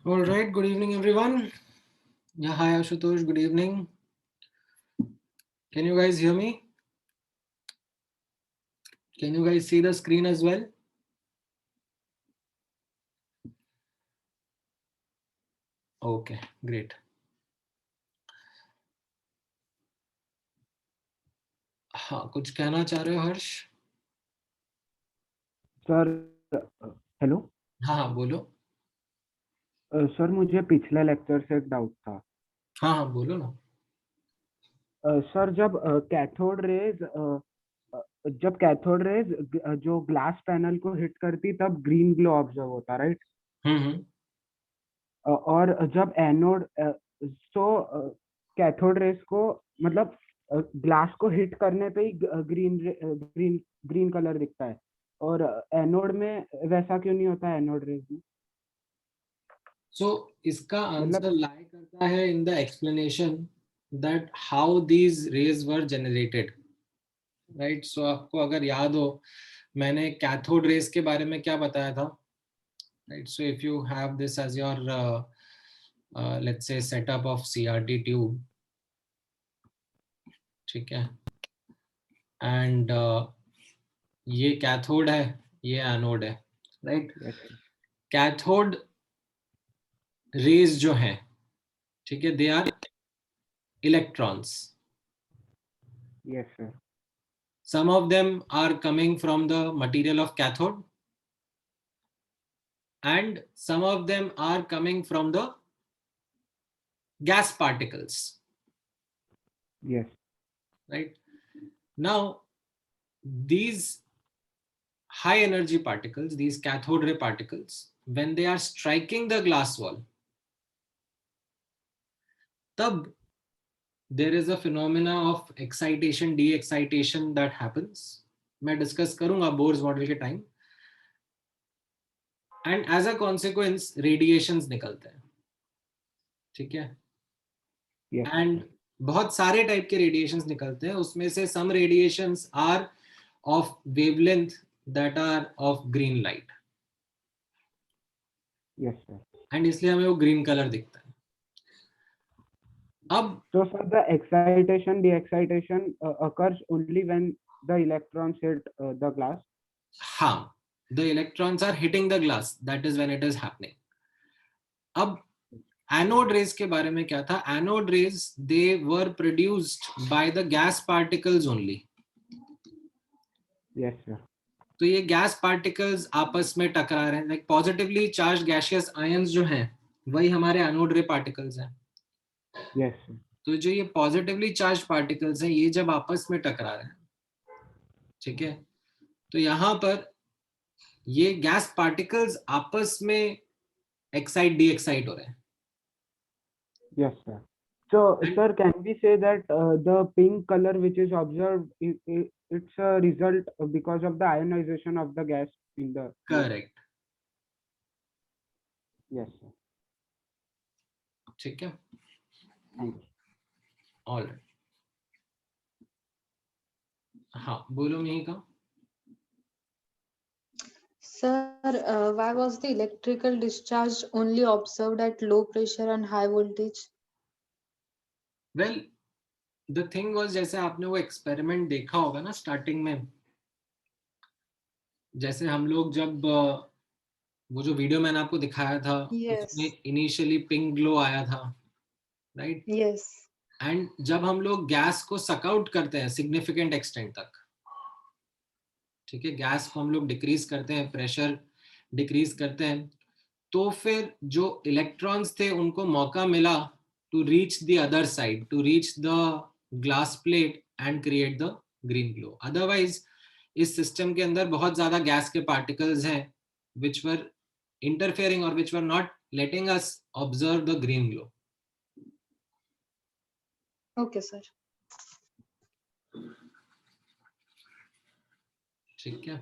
All right, good evening, everyone. Yeah, hi, Ashutosh, good evening. Can you guys hear me? Can you guys see the screen as well? Okay, great. हाँ, कुछ कहना चाह रहे हो हर्ष? Sir hello. हाँ हाँ बोलो। सर मुझे पिछले लेक्चर से एक डाउट था। हाँ हाँ बोलो ना। सर जब कैथोड रेज जो ग्लास पैनल को हिट करती तब ग्रीन ग्लो ऑब्जर्व होता, राइट? हम्म। और जब एनोड सो कैथोड रेज को मतलब ग्लास को हिट करने पे ही ग्रीन कलर दिखता है, और एनोड में वैसा क्यों नहीं होता? एनोड रेज में सो इसका मतलब आंसर लाई करता है in the explanation that how these rays were generated, right? सो आपको अगर याद हो, मैंने कैथोड रेज के बारे में क्या बताया था, right? So if you have this as your let's say setup of CRT tube, ठीक है, एंड ये कैथोड है, ये एनोड है, राइट? यस कैथोड रेज जो है, ठीक है, they are electrons. Yes sir Some of them are coming from the material of cathode and some of them are coming from the gas particles, yes right? Now these high energy particles, these cathode ray particles, when they are striking the glass wall, tab there is a phenomena of excitation de-excitation that happens. मैं discuss करूंगा Bohr's model के time. And as a consequence radiations निकलते हैं, ठीक है? Yes and बहुत सारे type के रेडिएशंस निकलते हैं, उसमें से some radiations are of wavelength that are of green light, yes sir. And इसलिए हमें वो ग्रीन कलर दिखता है. अब So, sir, the excitation, de-excitation occurs only when the electrons hit the glass. हाँ, the electrons are hitting the glass, that is when it is happening. अब anode rays के बारे में क्या था? Anode rays they were produced by the gas particles only. Yes, sir. तो ये gas particles आपस में टकरा रहे हैं, like positively charged gaseous ions जो हैं वही हमारे एनोड रे पार्टिकल्स हैं. Yes, sir. तो जो ये पॉजिटिवली चार्ज पार्टिकल्स हैं, ये जब आपस में टकरा रहे हैं, ठीक है, तो यहाँ पर ये गैस पार्टिकल्स आपस में एक्साइट डी एक्साइट हो रहे हैं. Yes, sir. So, And sir, can we say that the pink color which is observed, it's a result because of the ionization of the gas in the glass? Correct, Yes, sir. ठीक है, Thank you. Alright. हाँ बोलो Mihika. Sir, why was the electrical discharge only observed at low pressure and high voltage? Well the thing was, जैसे आपने वो experiment देखा होगा ना स्टार्टिंग में, जैसे हम लोग जब वो जो वीडियो मैंने आपको दिखाया था उसमें Yes, इनिशियली पिंक ग्लो आया था, राइट? yes, एंड जब हम लोग गैस को सकआउट करते हैं सिग्निफिकेंट एक्सटेंट तक, ठीक है, गैस को हम लोग डिक्रीज करते हैं, प्रेशर डिक्रीज करते हैं, तो फिर जो इलेक्ट्रॉन्स थे उनको मौका मिला to reach the other side, to reach the glass plate and create the green glow. Otherwise इस सिस्टम के अंदर बहुत ज्यादा गैस के पार्टिकल्स हैं विच वर इंटरफेयरिंग और which were not letting us observe the green glow. okay, sir. ठीक है,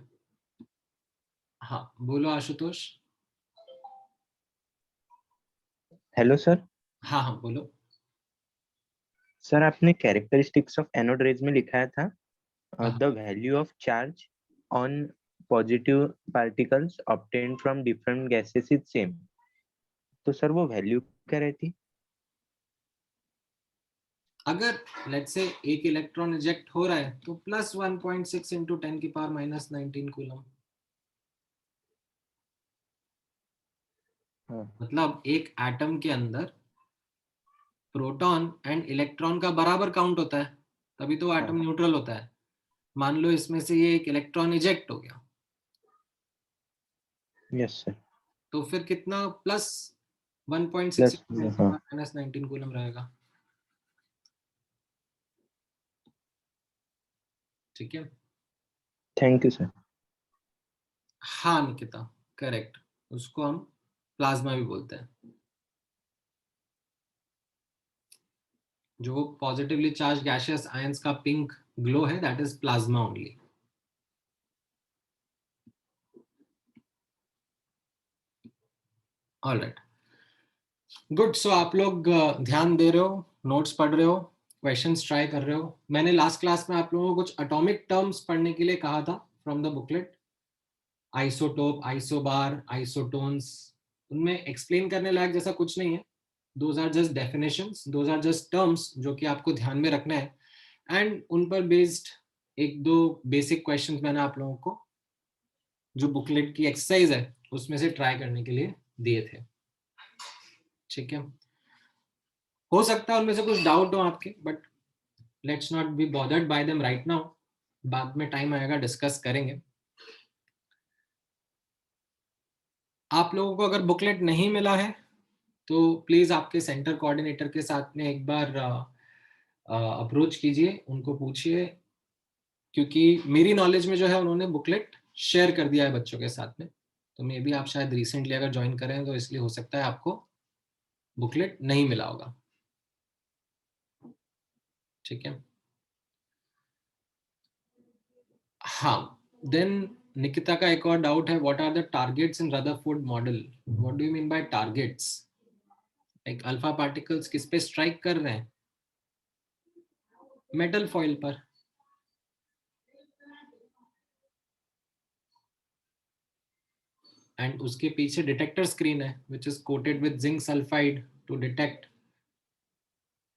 हाँ बोलो आशुतोष. Hello sir. हाँ हाँ बोलो. सर आपने कैरेक्टरिस्टिक्स ऑफ एनोड रेज में लिखाया था हाँ the value of charge on positive particles obtained from different gases is same. तो सर वो वैल्यू क्या रहती? अगर लेट्स से एक इलेक्ट्रॉन इजेक्ट हो रहा है तो +1.6 इंटू 10⁻⁻19 कूलम। हाँ मतलब एक एटम के अंदर प्रोटॉन एंड इलेक्ट्रॉन का बराबर काउंट होता है, तभी तो एटम न्यूट्रल होता है। मान लो इसमें से ये एक इलेक्ट्रॉन इजेक्ट हो गया, यस सर। तो फिर कितना +1.6 प्लस हाँ। -19 कूलम रहेगा। ठीक है। Thank you sir. हाँ निकिता, करेक्ट, उसको हम प्लाज्मा भी बोलते हैं। जो पॉजिटिवली चार्ज गैसियस आयंस का पिंक ग्लो है, that is plasma only. Alright, good. So आप लोग ध्यान दे रहे हो, नोट्स पढ़ रहे हो, क्वेश्चंस ट्राई कर रहे हो। मैंने लास्ट क्लास में आप लोगों को कुछ एटॉमिक टर्म्स पढ़ने के लिए कहा था from the booklet, isotope, isobar, isotones. उनमें एक्सप्लेन करने लायक जैसा कुछ नहीं है, those are just definitions, those are just terms जो कि आपको ध्यान में रखना है। एंड उन पर बेस्ड एक दो बेसिक क्वेश्चंस मैंने आप लोगों को जो बुकलेट की एक्सरसाइज है उसमें से ट्राई करने के लिए दिए थे। ठीक है, हो सकता है उनमें से कुछ डाउट हो आपके, but let's not be bothered bye them right now, बाद में टाइम आएगा डिस्कस करेंगे। आप लोगों को अगर बुकलेट नहीं मिला है तो प्लीज आपके सेंटर कोऑर्डिनेटर के साथ में एक बार अप्रोच कीजिए, उनको पूछिए, क्योंकि मेरी नॉलेज में जो है उन्होंने बुकलेट शेयर कर दिया है बच्चों के साथ में। तो मे बी आप शायद रिसेंटली अगर ज्वाइन करें तो इसलिए हो सकता है आपको बुकलेट नहीं मिला होगा। ठीक है, हाँ। देन निकिता का एक और डाउट है, what are the targets in Rutherford model? What do you mean by targets? Like alpha particles किस पे स्ट्राइक कर रहे हैं? मेटल फॉइल पर। एंड उसके पीछे डिटेक्टर स्क्रीन है which is coated with zinc sulphide to detect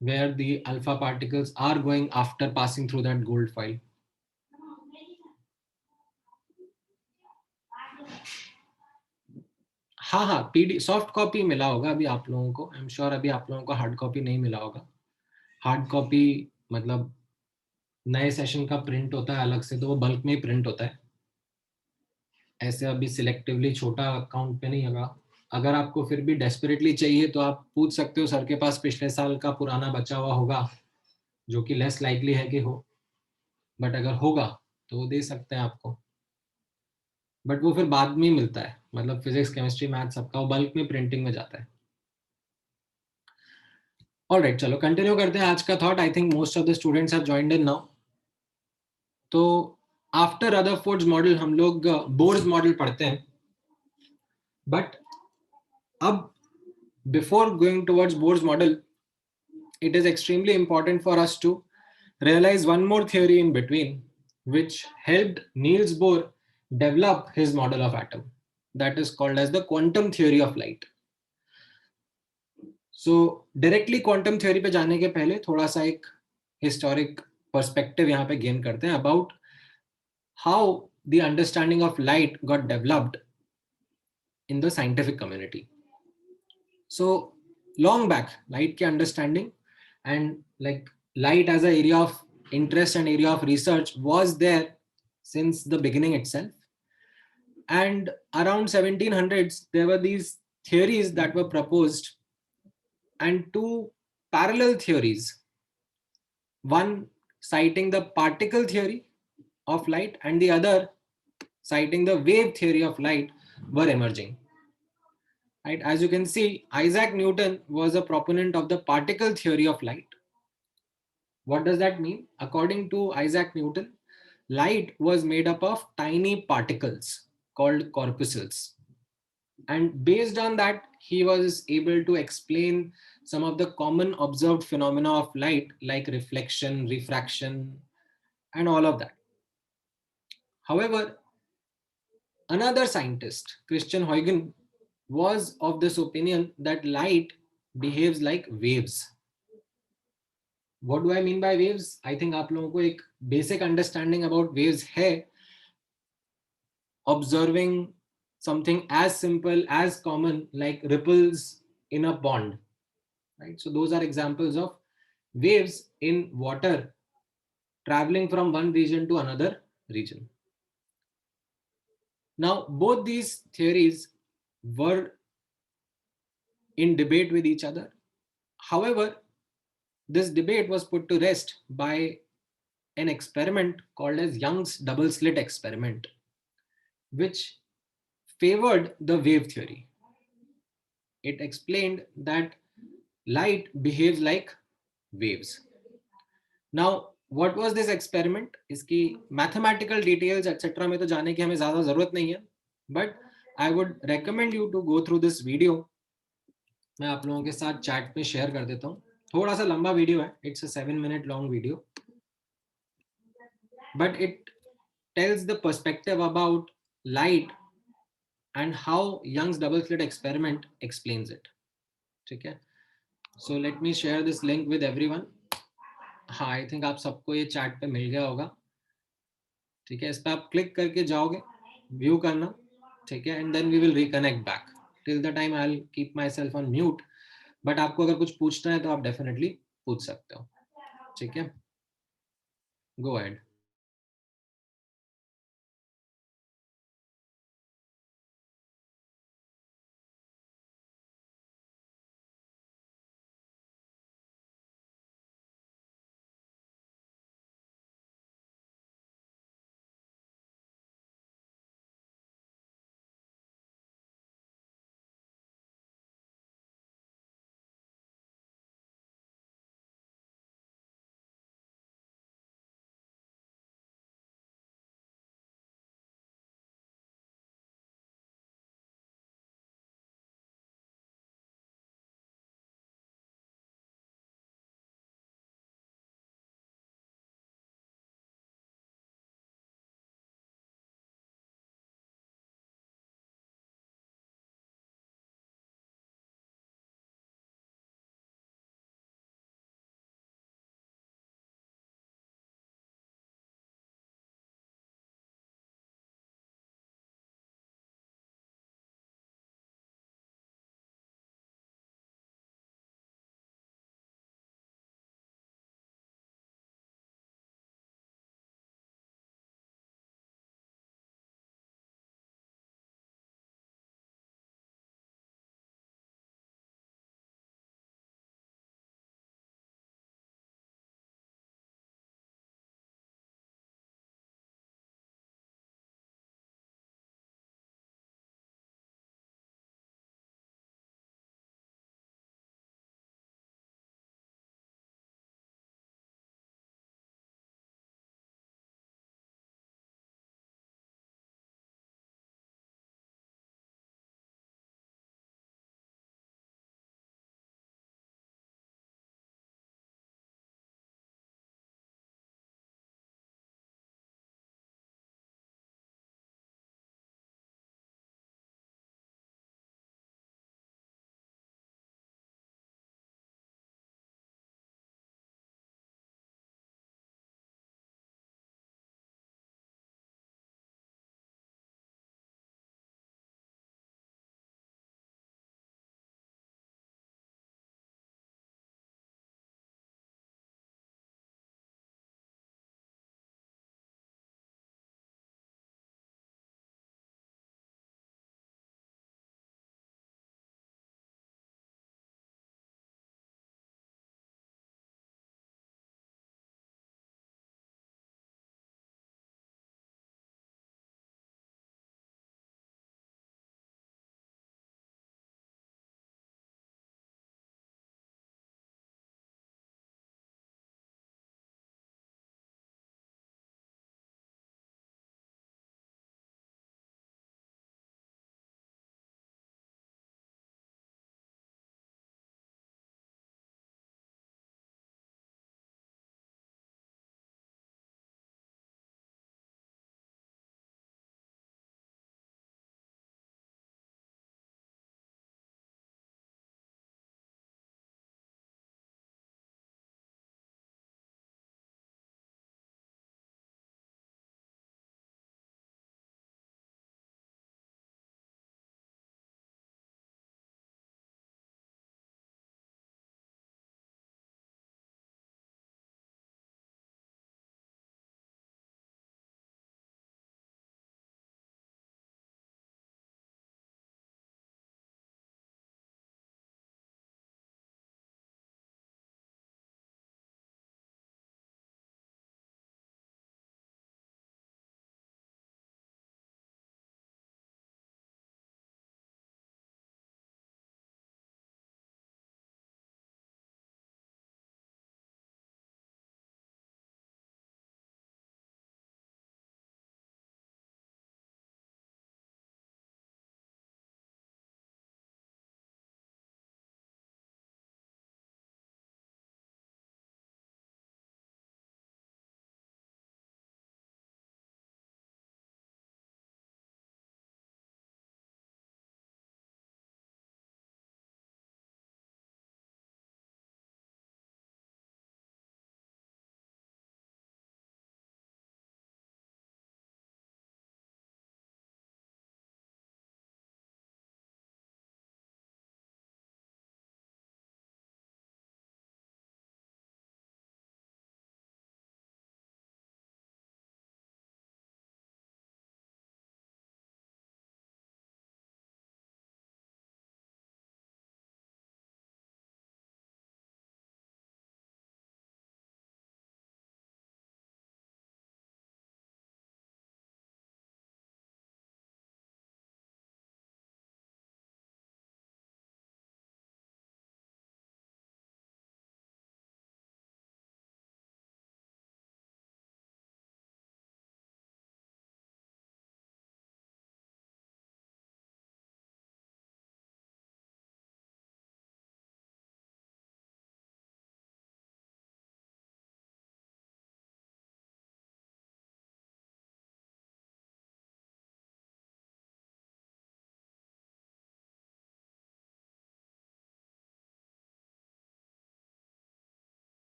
where the alpha particles are going after passing through that gold foil. हाँ हाँ, पीडी सॉफ्ट कॉपी मिला होगा अभी आप लोगों को, आई एम श्योर अभी आप लोगों को हार्ड कॉपी नहीं मिला होगा। हार्ड कॉपी मतलब नए सेशन का प्रिंट होता है अलग से, तो वो बल्क में ही प्रिंट होता है, ऐसे अभी सिलेक्टिवली छोटा अकाउंट पे नहीं होगा। अगर आपको फिर भी डेस्परेटली चाहिए तो आप पूछ सकते हो, सर के पास पिछले साल का पुराना बचा हुआ होगा, जो कि लेस लाइकली है कि हो, बट अगर होगा तो वो दे सकते हैं आपको, बट वो फिर बाद में ही मिलता है, मतलब फिजिक्स केमिस्ट्री मैथ सबका वो बल्क में प्रिंटिंग में जाता है। ऑलराइट, चलो कंटिन्यू करते हैं आज का thought. I think most of the students have joined in now. तो आफ्टर रदरफोर्ड्स मॉडल हम लोग बोर्स मॉडल पढ़ते हैं, बट अब before going towards Bohr's model it is extremely important for us to realize one more theory in between which helped Niels Bohr develop his model of atom, that is called as the quantum theory of light. So directly quantum theory पे जाने के पहले थोड़ा सा एक historic perspective यहाँ पे gain करते हैं about how the understanding of light got developed in the scientific community. So long back, light की understanding and like light as an area of interest and area of research was there since the beginning itself. And around 1700s, there were these theories that were proposed, and two parallel theories, one citing the particle theory of light and the other citing the wave theory of light, were emerging. Right? As you can see, Isaac Newton was a proponent of the particle theory of light. What does that mean? According to Isaac Newton, light was made up of tiny particles called corpuscles. And based on that, he was able to explain some of the common observed phenomena of light, like reflection, refraction, and all of that. However, another scientist, Christian Huygens, was of this opinion that light behaves like waves. What do I mean by waves? I think आप लोगों को एक basic understanding about waves है. Observing something as simple as common like ripples in a pond, right? So those are examples of waves in water traveling from one region to another region. Now both these theories were in debate with each other. However, this debate was put to rest by an experiment called as Young's double slit experiment, which favored the wave theory. It explained that light behaves like waves. Now, what was this experiment? इसकी mathematical details etc. में तो जाने की हमें ज़्यादा ज़रूरत नहीं है, but I would recommend you to go through this video. मैं आप लोगों के साथ chat पे share कर देता हूँ. थोड़ा सा लंबा वीडियो है. It's a 7-minute long video, but it tells the perspective about light and how Young's double slit experiment explains it. ठीक है? So let me share this link with everyone. हाँ, आई थिंक आप सबको ये chat पे मिल गया होगा. ठीक है, इस पे आप क्लिक करके जाओगे, व्यू करना. ठीक है, and then we will reconnect back. Till the time I will keep myself on mute, but आपको अगर कुछ पूछना है तो आप डेफिनेटली पूछ सकते हो. ठीक है, go ahead.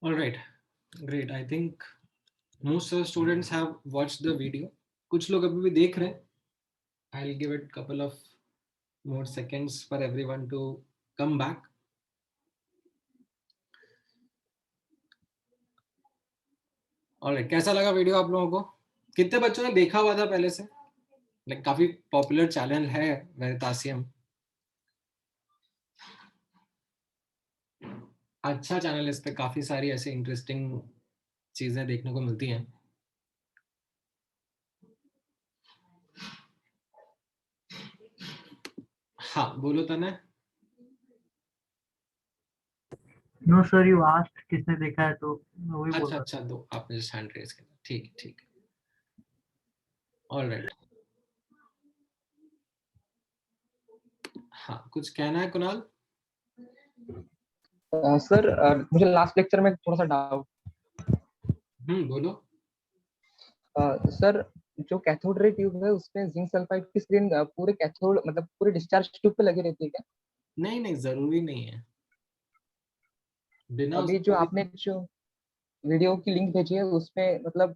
All right, great. I think most of the students have watched the video. कुछ लोग अभी भी देख रहे हैं. I'll give it couple of more seconds for everyone to come back. All right, कैसा लगा वीडियो आप लोगों को? कितने बच्चों ने देखा हुआ था पहले से? लाइक काफी पॉपुलर चैनल है वेरितासियम. अच्छा चैनल, इस पे काफी सारी ऐसे इंटरेस्टिंग चीजें देखने को मिलती हैं. हाँ बोलो तने. नो सर, यू आस्क्ड किसने देखा है, तो मैं वही बोल अच्छा रहा अच्छा, दो आपने जस्ट हैंड रेज किया. ठीक ठीक. ऑलराइट. हाँ कुछ कहना है कुणाल? सर मुझे लास्ट लेक्चर में थोड़ा सा डाउट. बोलो. सर जो कैथोड रे ट्यूब है उसमें जिंक सल्फाइड की स्क्रीन पूरे कैथोड मतलब पूरे डिस्चार्ज ट्यूब पे लगी रहती है क्या? नहीं नहीं, जरूरी नहीं है. बिना अभी जो आपने जो वीडियो की लिंक भेजी है उसमें मतलब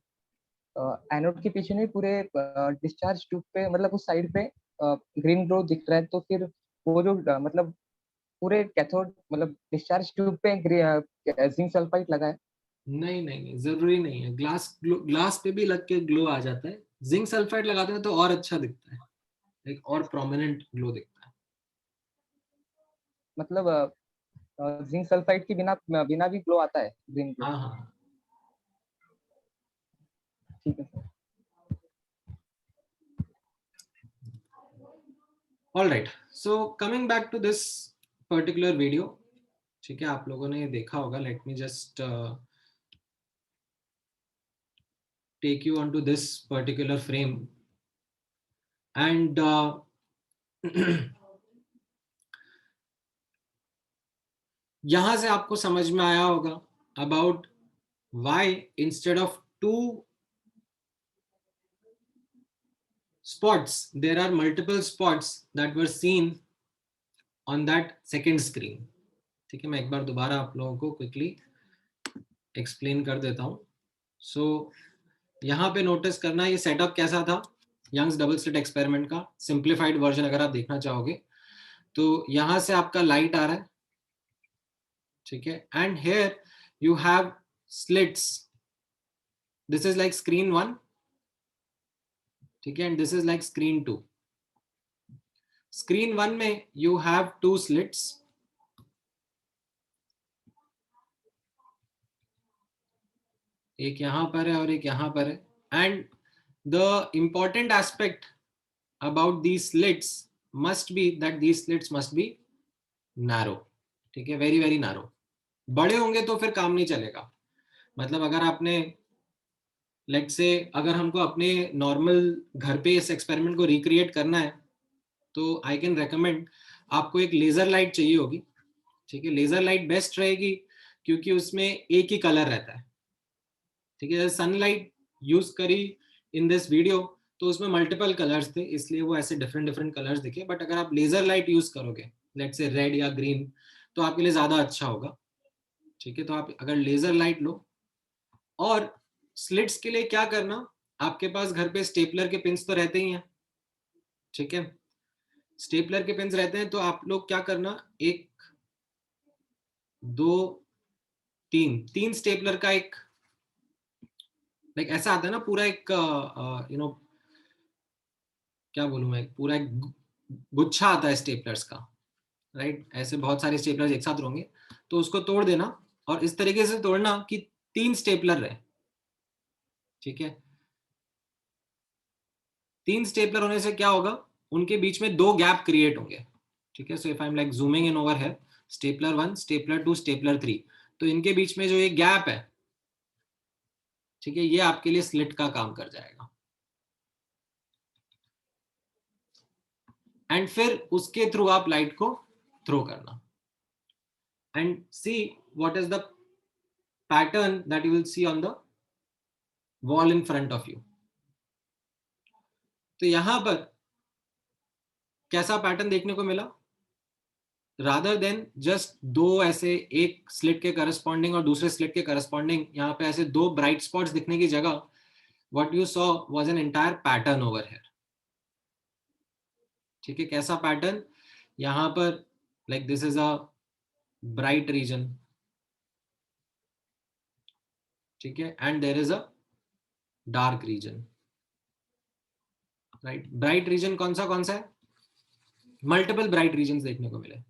एनोड के पीछे नहीं पूरे डिस्चार्ज ट्यूब पे मतलब उस साइड पे ग्रीन ग्लो दिख रहा है, तो फिर वो जो मतलब पूरे कैथोड मतलब डिस्चार्ज ट्यूब पे जिंक सल्फाइड लगा है. नहीं नहीं नहीं, जरूरी नहीं है. ग्लास पे भी लग के ग्लो आ जाता है. जिंक सल्फाइड लगाते हैं तो और अच्छा दिखता है, एक और प्रोमिनेंट ग्लो दिखता है. मतलब जिंक सल्फाइड के बिना बिना भी ग्लो आता है ग्रीन ग्लो. हाँ हाँ. ठीक है sir. All right, so coming back to this particular video. ठीक है, आप लोगों ने ये देखा होगा. Let me just take you onto this particular frame and यहां से आपको समझ में आया होगा about why instead of 2 spots there are multiple spots that were seen on that second screen. ठीक है, मैं एक बार दोबारा आप लोगों को क्विकली एक्सप्लेन कर देता हूं. सो यहाँ पे नोटिस करना, ये सेटअप कैसा था यंग्स डबल स्लिट एक्सपेरिमेंट का सिंप्लीफाइड वर्जन. अगर आप देखना चाहोगे तो यहां से आपका लाइट आ रहा है. ठीक है, and here you have slits. This is like screen 1. ठीक है, and this is like screen 2. Screen 1 में यू हैव 2 स्लिट्स. एक यहां पर है और एक यहां पर है. And the important aspect about these slits must be that these slits must be narrow. ठीक है, वेरी वेरी नैरो. बड़े होंगे तो फिर काम नहीं चलेगा. मतलब अगर आपने लेट से अगर हमको अपने नॉर्मल घर पे इस एक्सपेरिमेंट को रिक्रिएट करना है तो आई कैन रेकमेंड आपको एक लेजर लाइट चाहिए होगी. ठीक है, लेजर लाइट बेस्ट रहेगी क्योंकि उसमें एक ही कलर रहता है. ठीक है, सनलाइट यूज करी इन दिस वीडियो तो उसमें मल्टीपल कलर्स थे इसलिए वो ऐसे डिफरेंट डिफरेंट कलर्स दिखे. बट अगर आप लेजर लाइट यूज करोगे लेट से रेड या ग्रीन तो आपके लिए ज्यादा अच्छा होगा. ठीक है, तो आप अगर लेजर लाइट लो. और स्लिट्स के लिए क्या करना, आपके पास घर पे स्टेपलर के पिंस तो रहते ही हैं. ठीक है, स्टेपलर के पिंस रहते हैं तो आप लोग क्या करना, 1 2 3 स्टेपलर का एक लाइक ऐसा आता है ना पूरा एक यू नो क्या बोलूं मैं, पूरा एक गुच्छा आता है स्टेपलर्स का. राइट, ऐसे बहुत सारे स्टेपलर्स एक साथ होंगे तो उसको तोड़ देना और इस तरीके से तोड़ना कि 3 स्टेपलर रहे. ठीक है, 3 स्टेपलर होने से क्या होगा, उनके बीच में 2 गैप क्रिएट होंगे. ठीक है, so if I am like zooming in over है स्टेपलर 1 स्टेपलर 2 स्टेपलर 3, तो इनके बीच में जो ये गैप है, ठीक है, ये आपके लिए स्लिट का काम कर जाएगा. एंड फिर उसके थ्रू आप लाइट को थ्रो करना and see what is the pattern that you will see on the wall in front of you. तो यहां पर कैसा पैटर्न देखने को मिला, rather than just दो ऐसे, एक स्लिट के करस्पॉन्डिंग और दूसरे स्लिट के करस्पॉन्डिंग यहाँ पे ऐसे दो ब्राइट स्पॉट्स दिखने की जगह what you saw was an entire pattern over here. ठीक है, कैसा पैटर्न? यहाँ पर like this is a bright region, ठीक है, and there is a dark region, right? Bright region कौन सा है? Multiple bright regions देखने को मिले.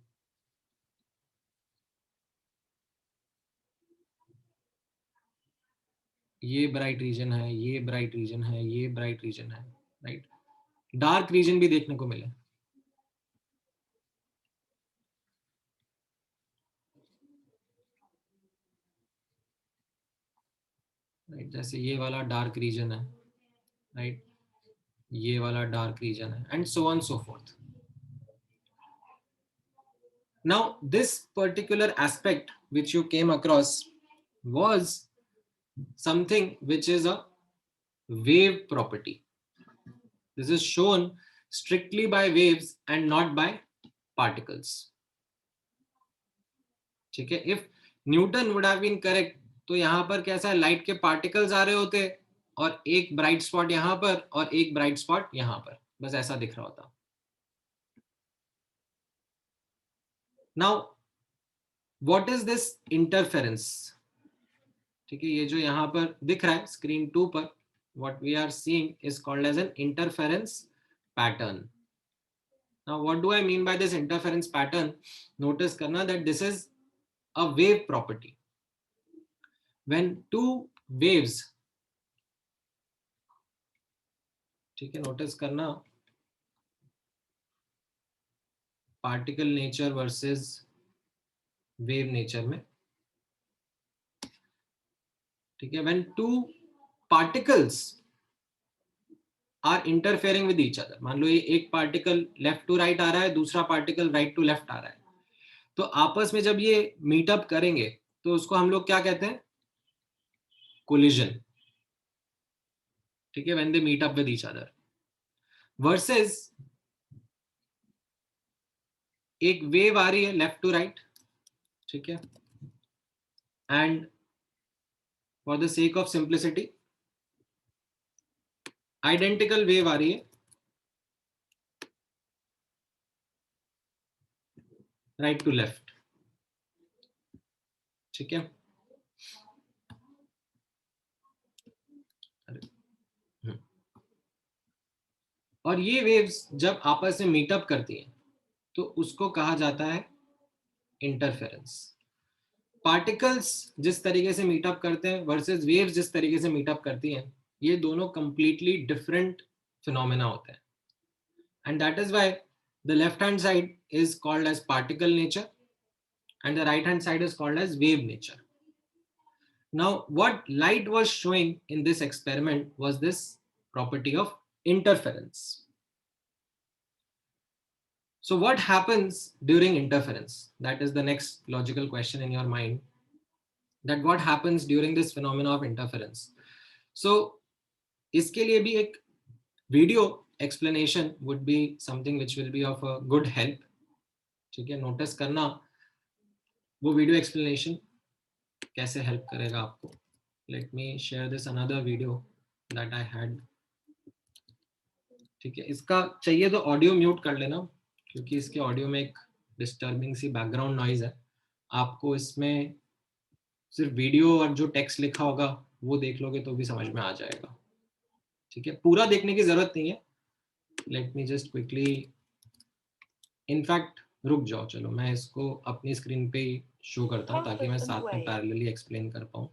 ये ब्राइट रीजन है, ये ब्राइट रीजन है, ये ब्राइट रीजन है, राइट? डार्क रीजन भी देखने को मिले. राइट, जैसे ये वाला डार्क रीजन है, राइट, ये वाला डार्क रीजन है, and so on so fourth. Now this particular aspect which you came across was something which is a wave property. This is shown strictly by waves and not by particles. ठीक है, if Newton would have been correct, तो यहाँ पर कैसा है, light के particles आ रहे होते और एक ब्राइट स्पॉट यहाँ पर और एक ब्राइट स्पॉट यहाँ पर, बस ऐसा दिख रहा होता. Now what is this interference? ठीक है, ये जो यहाँ पर दिख रहा है स्क्रीन 2 पर, what we are seeing is called as an interference pattern. Now what do I mean by this interference pattern? Notice करना that this is a wave property. When two waves, ठीक है, notice करना particle nature versus wave nature में, ठीक है, when two particles are interfering with each other, मान लो ये एक पार्टिकल लेफ्ट टू राइट आ रहा है, दूसरा पार्टिकल राइट टू लेफ्ट आ रहा है, तो आपस में जब ये मीटअप करेंगे तो उसको हम लोग क्या कहते हैं? कोलिजन. ठीक है, when they meet up with each other. Versus एक वेव आ रही है लेफ्ट टू राइट, ठीक है, and for the sake of simplicity identical wave आ रही है राइट टू लेफ्ट. ठीक है, और ये वेव्स जब आपस में मीटअप करती हैं तो उसको कहा जाता है इंटरफेरेंस. पार्टिकल्स जिस तरीके से मीटअप करते हैं वर्सेस वेव्स जिस तरीके से मीटअप करती हैं, ये दोनों कंप्लीटली डिफरेंट फिनोमेना होते हैं. And that is why the left hand side is called as particle nature and the right hand side is called as wave nature. Now what light was showing in this experiment was this property of interference. So what happens during interference? That is the next logical question in your mind, that what happens during this phenomena of interference. So iske liye bhi ek video explanation would be something which will be of a good help. ठीक है, notice करना वो video explanation कैसे help करेगा आपको. Let me share this another video that I had. ठीक है, इसका चाहिए तो ऑडियो म्यूट कर लेना क्योंकि इसके ऑडियो में एक डिस्टर्बिंग सी बैकग्राउंड नॉइज है. आपको इसमें सिर्फ वीडियो और जो टेक्स्ट लिखा होगा वो देख लोगे तो भी समझ में आ जाएगा. ठीक है, पूरा देखने की जरूरत नहीं है. Late me just quickly, in fact रुक जाओ, चलो मैं इसको अपनी स्क्रीन पे ही शो करता हूँ ताकि मैं साथ में पैरेलली एक्सप्लेन कर पाऊँ.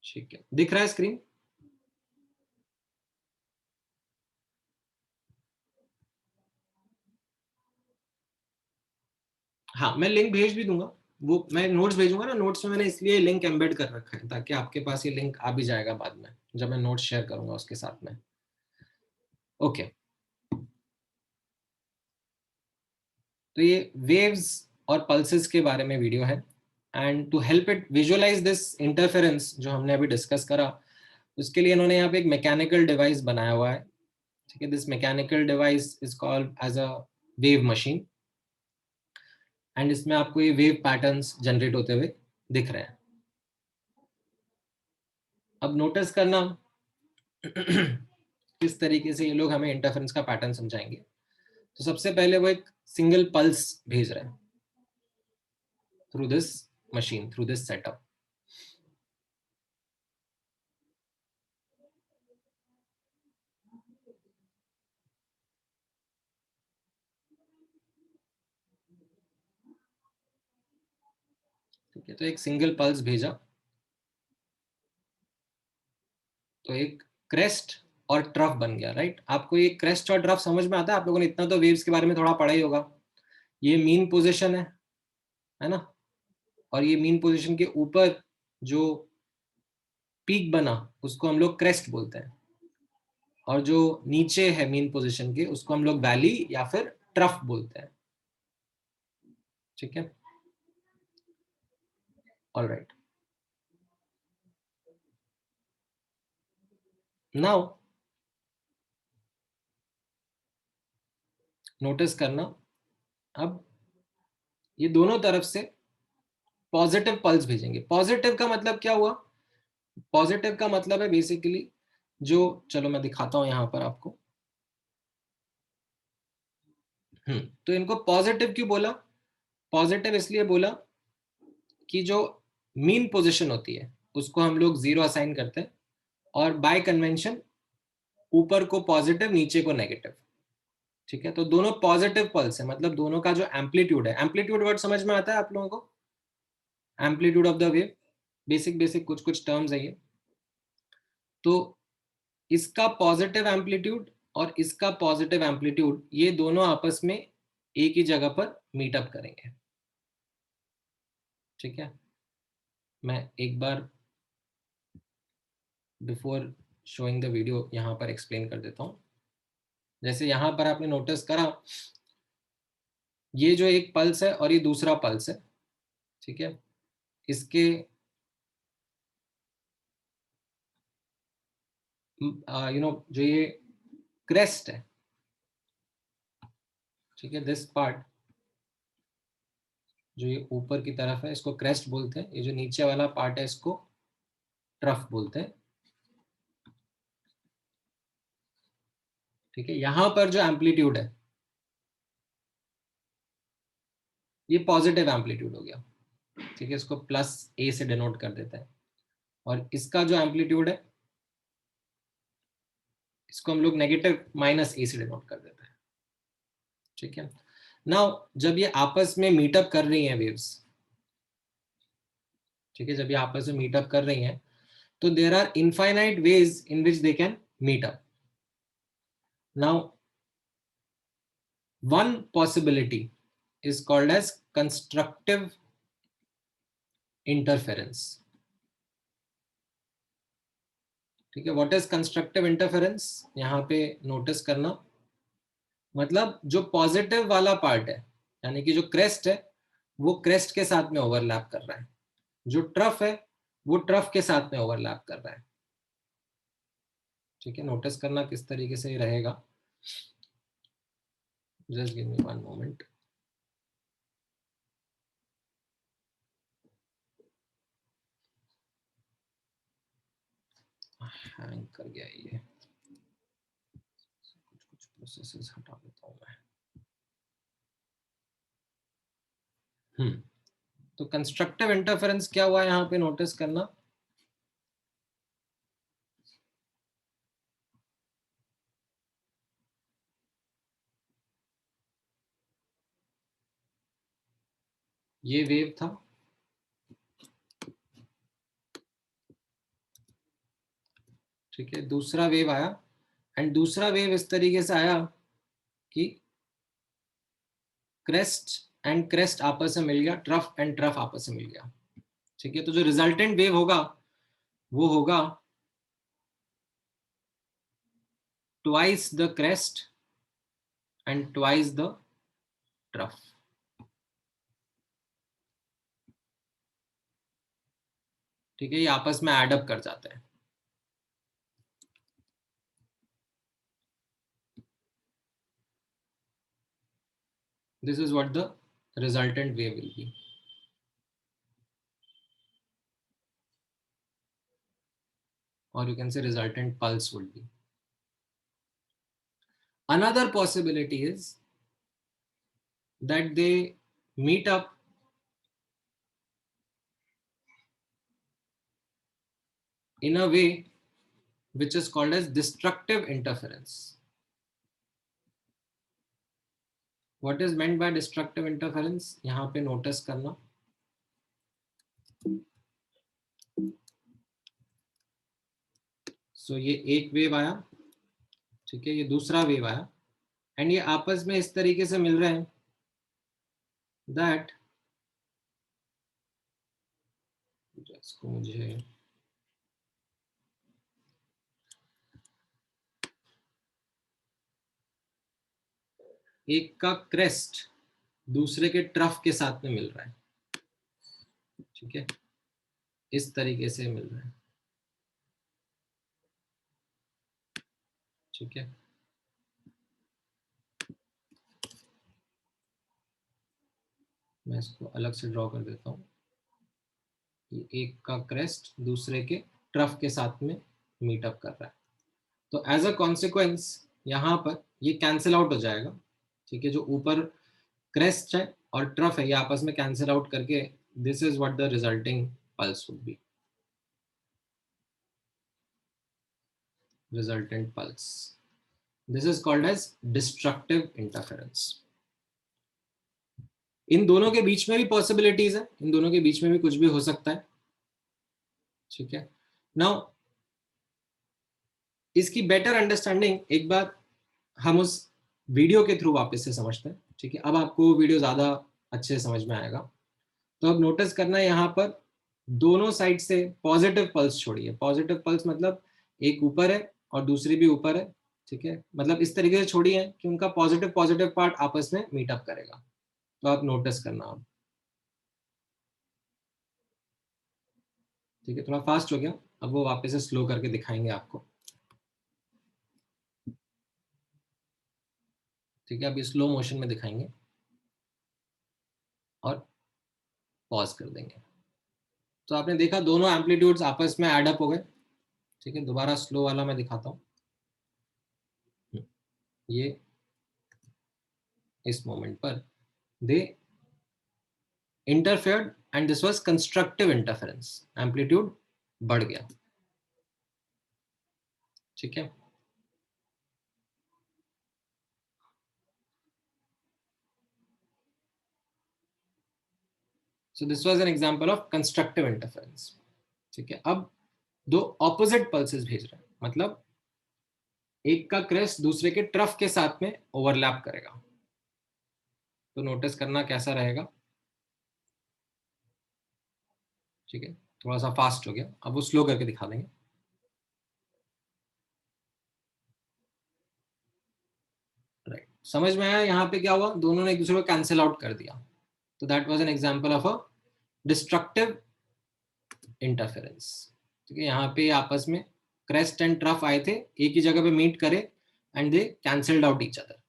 ठीक है, दिख रहा है स्क्रीन? हाँ, मैं लिंक भेज भी दूंगा. वो मैं नोट्स भेजूंगा ना, नोट्स में मैंने इसलिए लिंक एम्बेड कर रखा है ताकि आपके पास ये लिंक आ भी जाएगा बाद में जब मैं नोट्स शेयर करूंगा उसके साथ में. ओके, तो ये वेव्स और पल्सेस के बारे में वीडियो है. And to help it visualise this interference जो हमने अभी डिस्कस करा, उसके लिए इन्होंने यहाँ पे एक मैकेनिकल डिवाइस बनाया हुआ है ठीक है, this mechanical device is called as a wave machine, and इसमें आपको ये वेव पैटर्न्स जनरेट होते हुए दिख रहे हैं। अब नोटिस करना किस तरीके से ये लोग हमें इंटरफेरेंस का पैटर्न समझाएंगे। तो सबसे पहले वो एक सिंगल पल्स भेज रहे हैं through this machine, through this setup. ठीक है, तो एक सिंगल पल्स भेजा, तो एक क्रेस्ट और ट्रफ बन गया, राइट। आपको ये क्रेस्ट और ट्रफ समझ में आता है? आप लोगों ने इतना तो वेव्स के बारे में थोड़ा पढ़ा ही होगा। ये मीन पोजीशन है ना, और ये मीन पोजीशन के ऊपर जो पीक बना उसको हम लोग क्रेस्ट बोलते हैं, और जो नीचे है मीन पोजीशन के उसको हम लोग वैली या फिर ट्रफ बोलते हैं। ठीक है, ऑलराइट। नाउ नोटिस करना, अब ये दोनों तरफ से पॉजिटिव पल्स भेजेंगे। पॉजिटिव का मतलब क्या हुआ? पॉजिटिव का मतलब है बेसिकली जो, चलो मैं दिखाता हूं यहां पर आपको। तो इनको पॉजिटिव क्यों बोला? पॉजिटिव इसलिए बोला कि जो मीन पोजीशन होती है उसको हम लोग 0 असाइन करते हैं, और बाय कन्वेंशन ऊपर को पॉजिटिव नीचे को नेगेटिव। ठीक है, तो दोनों पॉजिटिव पल्स है, मतलब दोनों का जो एम्पलीट्यूड है, एम्पलीट्यूड वर्ड समझ में आता है आप लोगों को? Amplitude of the wave, basic basic कुछ कुछ टर्म्स है ये। तो इसका पॉजिटिव एम्पलीट्यूड और इसका पॉजिटिव एम्पलीट्यूड, ये दोनों आपस में एक ही जगह पर मीटअप करेंगे। ठीक है, मैं एक बार बिफोर शोइंग द वीडियो यहाँ पर एक्सप्लेन कर देता हूँ। जैसे यहाँ पर आपने नोटिस करा, ये जो एक पल्स है और ये दूसरा पल्स है। ठीक है, इसके जो ये क्रेस्ट है, ठीक है, दिस पार्ट जो ये ऊपर की तरफ है इसको क्रेस्ट बोलते हैं, ये जो नीचे वाला पार्ट है इसको ट्रफ बोलते हैं। ठीक है, यहां पर जो एम्पलीट्यूड है ये पॉजिटिव एम्पलीट्यूड हो गया। ठीक है, इसको प्लस ए से डिनोट कर देते हैं, और इसका जो एम्पलीट्यूड है इसको हम लोग नेगेटिव माइनस ए से डिनोट कर देते हैं। ठीक है, नाउ जब ये आपस में मीटअप कर रही हैं वेव्स, ठीक है, जब ये आपस में मीटअप कर रही हैं तो there are infinite ways in which they can meet up. Now one possibility is called as constructive interference. ठीक है, व्हाट इज कंस्ट्रक्टिव इंटरफेरेंस? यहाँ पे नोटिस करना, मतलब जो पॉजिटिव वाला पार्ट है, यानी कि जो क्रेस्ट है वो क्रेस्ट के साथ में ओवरलैप कर रहा है, जो ट्रफ है वो ट्रफ के साथ में ओवरलैप कर रहा है। ठीक है, नोटिस करना किस तरीके से रहेगा। Just give me one moment. Hang कर गया ये, कुछ प्रोसेसेस हटा देता हूँ मैं। तो कंस्ट्रक्टिव इंटरफेरेंस क्या हुआ यहाँ पे नोटिस करना, ये वेव था, ठीक है, दूसरा वेव आया, एंड दूसरा वेव इस तरीके से आया कि क्रेस्ट एंड क्रेस्ट आपस में मिल गया, ट्रफ एंड ट्रफ आपस में मिल गया। ठीक है, तो जो रिजल्टेंट वेव होगा वो होगा twice the crest and twice the trough. ठीक है, ये आपस में एडअप कर जाते हैं। This is what the resultant wave will be. Or you can say resultant pulse would be. Another possibility is that they meet up in a way which is called as destructive interference. What is meant by destructive interference? यहाँ पे notice करना. So ये एक wave आया, ठीक है, ये दूसरा वेव आया, एंड ये आपस में इस तरीके से मिल रहे हैं that इसको मुझे एक का क्रेस्ट दूसरे के ट्रफ के साथ में मिल रहा है, ठीक है, इस तरीके से मिल रहा है, ठीक है. मैं इसको अलग से ड्रॉ कर देता हूँ. ये एक का क्रेस्ट दूसरे के ट्रफ के साथ में मीटअप कर रहा है. तो एज अ कॉन्सिक्वेंस यहाँ पर ये कैंसिल आउट हो जाएगा, ठीक है. जो ऊपर क्रेस्ट है और ट्रफ है ये आपस में कैंसिल आउट करके this is what the resulting pulse would be. Resultant pulse. This is called as destructive interference. इन दोनों के बीच में भी पॉसिबिलिटीज है, इन दोनों के बीच में भी कुछ भी हो सकता है, ठीक है. नाउ इसकी बेटर अंडरस्टैंडिंग एक बार हम उस वीडियो के थ्रू वापस से समझते हैं, ठीक है. अब आपको वीडियो ज्यादा अच्छे से समझ में आएगा. तो अब नोटिस करना है यहाँ पर दोनों साइड से पॉजिटिव पल्स छोड़िए. पॉजिटिव पल्स मतलब एक ऊपर है और दूसरी भी ऊपर है, ठीक है. मतलब इस तरीके से छोड़ी है कि उनका पॉजिटिव पॉजिटिव पार्ट आपस में मीटअप करेगा. तो आप नोटिस करना आप, ठीक है. थोड़ा फास्ट हो गया, अब वो वापस से स्लो करके दिखाएंगे आपको, ठीक है. अभी स्लो मोशन में दिखाएंगे और पॉज कर देंगे. तो आपने देखा दोनों एम्पलीट्यूड्स आपस में एड अप हो गए, ठीक है. दोबारा स्लो वाला मैं दिखाता हूँ. ये इस मोमेंट पर they interfered and this was constructive interference. Amplitude बढ़ गया, ठीक है. So this was an example of constructive interference, ठीक है. अब दो ऑपोजिट पल्सेस भेज रहे हैं, मतलब एक का क्रेस्ट दूसरे के ट्रफ के साथ में ओवरलैप करेगा. तो नोटिस करना कैसा रहेगा, ठीक है. थोड़ा सा फास्ट हो गया, अब वो स्लो करके दिखा देंगे. राइट, समझ में आया यहाँ पे क्या हुआ? दोनों ने एक दूसरे को कैंसिल आउट कर दिया. तो that was an example of a destructive interference, ठीक है. यहाँ पे आपस में क्रेस्ट एंड ट्रफ आए थे, एक ही जगह पे मीट करे and they cancelled out each other,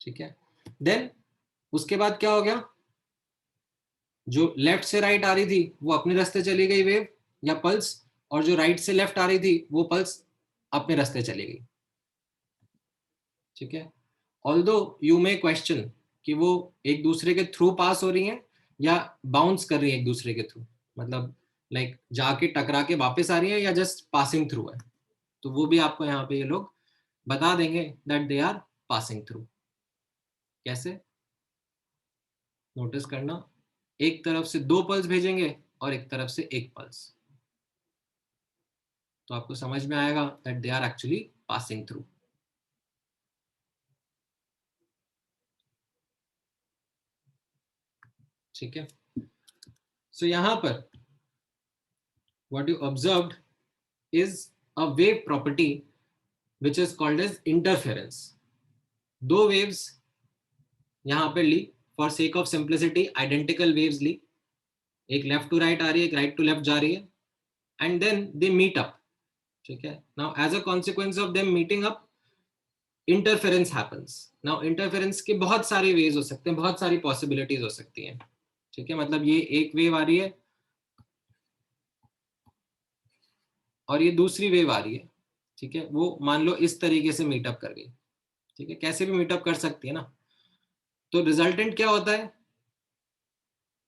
ठीक है. देन उसके बाद क्या हो गया? जो लेफ्ट से राइट आ रही थी वो अपने रास्ते चली गई वेव या पल्स, और जो राइट से लेफ्ट आ रही थी वो पल्स अपने रास्ते चली गई, ठीक है. ऑल्दो यू मे क्वेश्चन कि वो एक दूसरे के थ्रू पास हो रही हैं या बाउंस कर रही है एक दूसरे के थ्रू, मतलब लाइक जाके टकरा के वापस आ रही है या जस्ट पासिंग थ्रू है. तो वो भी आपको यहाँ पे ये लोग बता देंगे that they are passing through. कैसे? नोटिस करना, एक तरफ से दो पल्स भेजेंगे और एक तरफ से एक पल्स, तो आपको समझ में आएगा that they are actually passing through. ठीक है. सो यहां पर what you observed is a wave property which is called as interference. दो waves यहां पे ली, for sake of simplicity identical waves ली, एक लेफ्ट टू राइट आ रही है, एक राइट टू लेफ्ट जा रही है, and then they meet up, ठीक है. Now as a consequence of them meeting up, interference happens. Now interference के बहुत सारे वेज हो सकते हैं, बहुत सारी पॉसिबिलिटीज हो सकती हैं, ठीक है। मतलब ये एक वेव आ रही है और ये दूसरी वेव आ रही है, ठीक है, वो मान लो इस तरीके से मीटअप कर गई, ठीक है, कैसे भी मीटअप कर सकती है ना। तो रिजल्टेंट क्या होता है,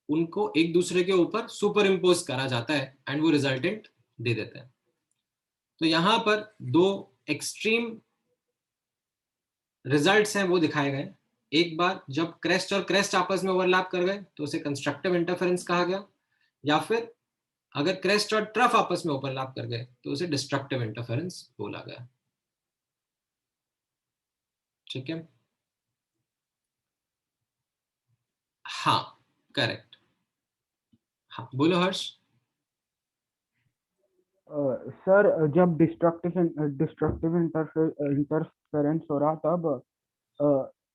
उनको एक दूसरे के ऊपर सुपर इम्पोज करा जाता है एंड वो रिजल्टेंट दे देते हैं। तो यहां पर दो एक्सट्रीम रिजल्ट्स हैं वो दिखाए गए। एक बार जब क्रेस्ट और क्रेस्ट आपस में ओवरलैप कर गए तो उसे कंस्ट्रक्टिव इंटरफेरेंस कहा गया, या फिर अगर क्रेस्ट और ट्रफ आपस में ओवरलैप कर गए तो उसे डिस्ट्रक्टिव इंटरफेरेंस बोला गया, ठीक है। हाँ, करेक्ट। हाँ बोलो हर्ष। सर जब डिस्ट्रक्टिव इंटरफेरेंस हो रहा तब अ,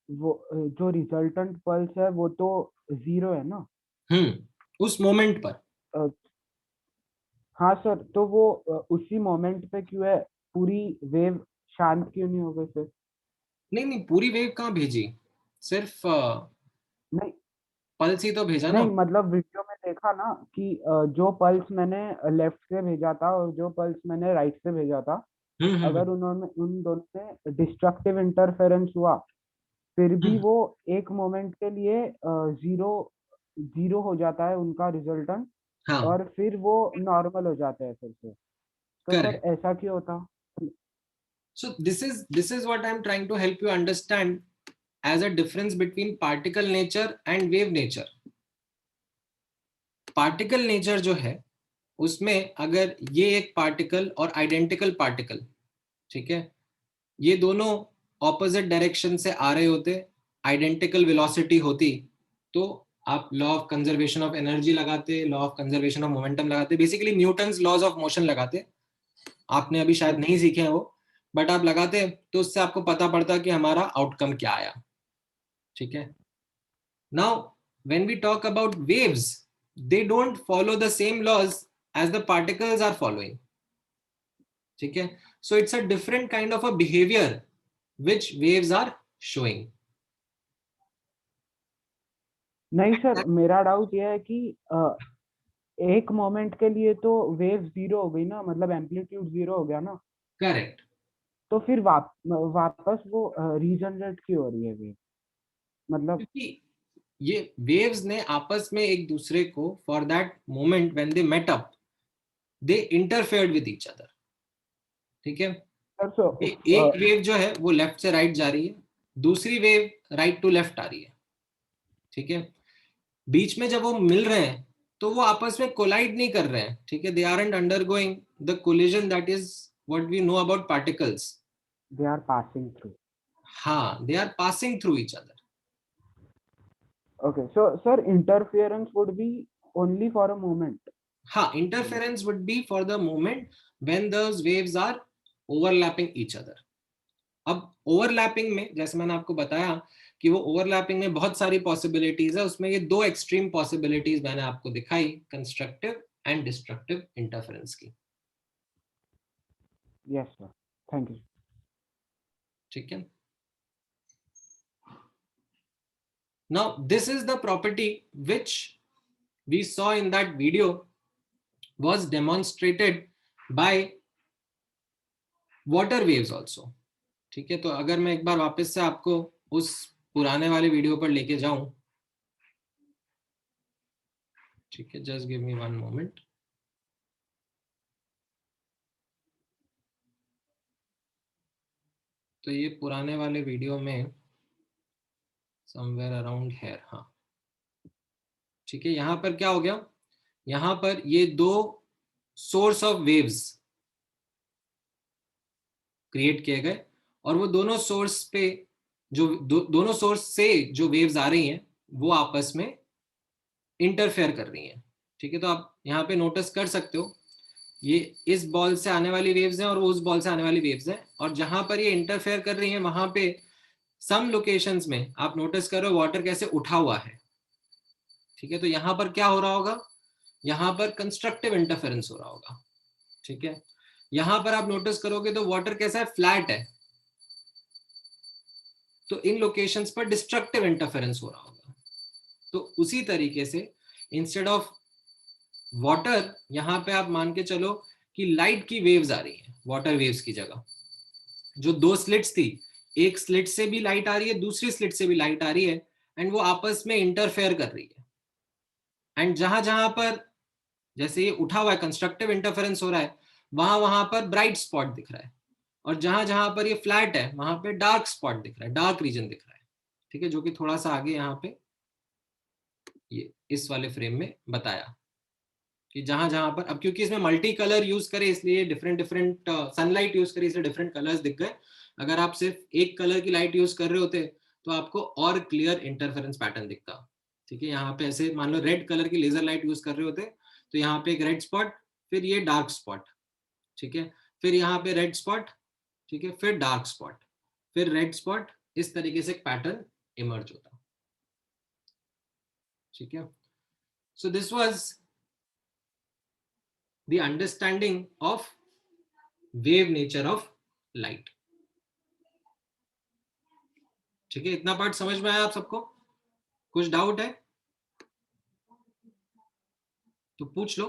वो जो रिजल्टेंट पल्स है वो तो जीरो है ना। उस मोमेंट पर। अ, हाँ सर, तो वो उसी मोमेंट पे क्यों है, पूरी वेव शांत क्यों नहीं हो गई फिर? नहीं नहीं, पूरी वेव कहाँ भेजी, सिर्फ नहीं पल्स ही तो भेजा ना। नहीं, मतलब वीडियो में देखा ना कि जो पल्स मैंने लेफ्ट से भेजा था और जो पल्स मैंने राइट से भेजा था, हम्म। अगर उन्होंने उन दोनों में डिस्ट्रक्टिव इंटरफेरेंस हुआ फिर भी हम्म, वो एक मोमेंट के लिए जीरो जीरो हो जाता है उनका रिजल्टेंट, हाँ, और फिर वो नॉर्मल हो जाता है फिर से। तो सर करेक्ट। ऐसा क्यों होता? So this is what I'm trying to help you understand as a difference between particle nature and wave nature. Particle nature जो है उसमें अगर ये एक पार्टिकल और आइडेंटिकल पार्टिकल, ठीक है, ये दोनों ऑपोजिट डायरेक्शन से आ रहे होते, आइडेंटिकल वेलोसिटी होती, तो आप law of conservation of energy लगाते, law of conservation of momentum लगाते, basically Newton's laws of motion लगाते। आपने अभी शायद नहीं सीखे हैं वो, बट आप लगाते तो उससे आपको पता पड़ता कि हमारा आउटकम क्या आया, ठीक है। Now when we talk about waves, they don't follow the same laws as the particles are following, ठीक है। So it's a different kind of a behaviour which waves are showing. नहीं सर, मेरा doubt ये है कि एक moment के लिए तो वेव जीरो हो गई ना, मतलब एम्पलीट्यूड जीरो हो गया ना, करेक्ट, तो फिर वापस वो रीजनरेट क्यों हो रही है वेव? मतलब क्योंकि ये वेव्स ने आपस में एक दूसरे को for that moment when they met up, they interfered with each other, ठीक है। सर सो ये एक वेव जो है वो लेफ्ट से राइट जा रही है, दूसरी वेव राइट टू लेफ्ट आ रही है, ठीक है। बीच में जब वो मिल रहे हैं तो वो आपस में कोलाइड नहीं कर रहे हैं, ठीक है, they aren't undergoing the collision, that is what we know about particles. They are passing through. हाँ, they are passing through each other. Okay, so sir, interference would be only for a moment. हाँ, interference would be for the moment when those waves are overlapping each other. अब overlapping में जैसे मैंने आपको बताया कि वो ओवरलैपिंग में बहुत सारी पॉसिबिलिटीज है, उसमें ये दो एक्सट्रीम पॉसिबिलिटीज मैंने आपको दिखाई, कंस्ट्रक्टिव एंड डिस्ट्रक्टिव इंटरफेरेंस की, Yes, sir. Thank you. ठीक है। Now this is the property which we saw in that video was demonstrated by water waves also, ठीक है। तो अगर मैं एक बार वापस से आपको उस पुराने वाले वीडियो पर लेके जाऊं, ठीक है, just give me one moment. तो ये पुराने वाले वीडियो में समवेयर अराउंड हेयर, हाँ, ठीक है। यहां पर क्या हो गया, यहां पर ये दो सोर्स ऑफ वेव्स क्रिएट किए गए और वो दोनों सोर्स पे जो दोनों सोर्स से जो वेव्स आ रही हैं वो आपस में इंटरफेयर कर रही हैं, ठीक है। तो आप यहाँ पे नोटिस कर सकते हो ये इस बॉल से आने वाली वेव्स हैं और वो उस बॉल से आने वाली वेव्स हैं, और जहां पर ये इंटरफेयर कर रही हैं वहां पे सम लोकेशंस में आप नोटिस करो वाटर कैसे उठा हुआ है, ठीक है। तो यहां पर क्या हो रहा होगा, यहां पर कंस्ट्रक्टिव इंटरफेरेंस हो रहा होगा, ठीक है। यहां पर आप नोटिस करोगे तो वाटर कैसा है, फ्लैट है, तो इन लोकेशंस पर डिस्ट्रक्टिव इंटरफेरेंस हो रहा होगा। तो उसी तरीके से इंस्टेड ऑफ वाटर, यहाँ पे आप मान के चलो कि लाइट की वेव्स आ रही है वाटर वेव्स की जगह। जो दो स्लिट्स थी, एक स्लिट से भी लाइट आ रही है, दूसरी स्लिट से भी लाइट आ रही है, एंड वो आपस में इंटरफेयर कर रही है। एंड जहां जहां पर जैसे ये उठा हुआ है, कंस्ट्रक्टिव इंटरफेरेंस हो रहा है, वहां वहां पर ब्राइट स्पॉट दिख रहा है, और जहां जहां पर ये फ्लैट है वहां पे डार्क स्पॉट दिख रहा है, डार्क रीजन दिख रहा है। ठीक है, जो कि थोड़ा सा आगे यहाँ पे ये इस वाले फ्रेम में बताया कि जहां जहां पर, अब क्योंकि इसमें मल्टी कलर यूज करे इसलिए डिफरेंट डिफरेंट सनलाइट यूज करे इसलिए डिफरेंट कलर्स दिख गए। अगर आप सिर्फ एक कलर की लाइट यूज कर रहे होते तो आपको और क्लियर इंटरफेरेंस पैटर्न दिखता। ठीक है, यहाँ पे ऐसे मान लो रेड कलर की लेजर लाइट यूज कर रहे होते तो यहाँ पे एक रेड स्पॉट, फिर ये डार्क स्पॉट, ठीक है, फिर यहाँ पे रेड स्पॉट, ठीक है, फिर डार्क स्पॉट, फिर रेड स्पॉट, इस तरीके से एक पैटर्न इमर्ज होता। ठीक है, so this was the understanding of wave nature of light। ठीक है, इतना पार्ट समझ में आया आप सबको? कुछ डाउट है तो पूछ लो।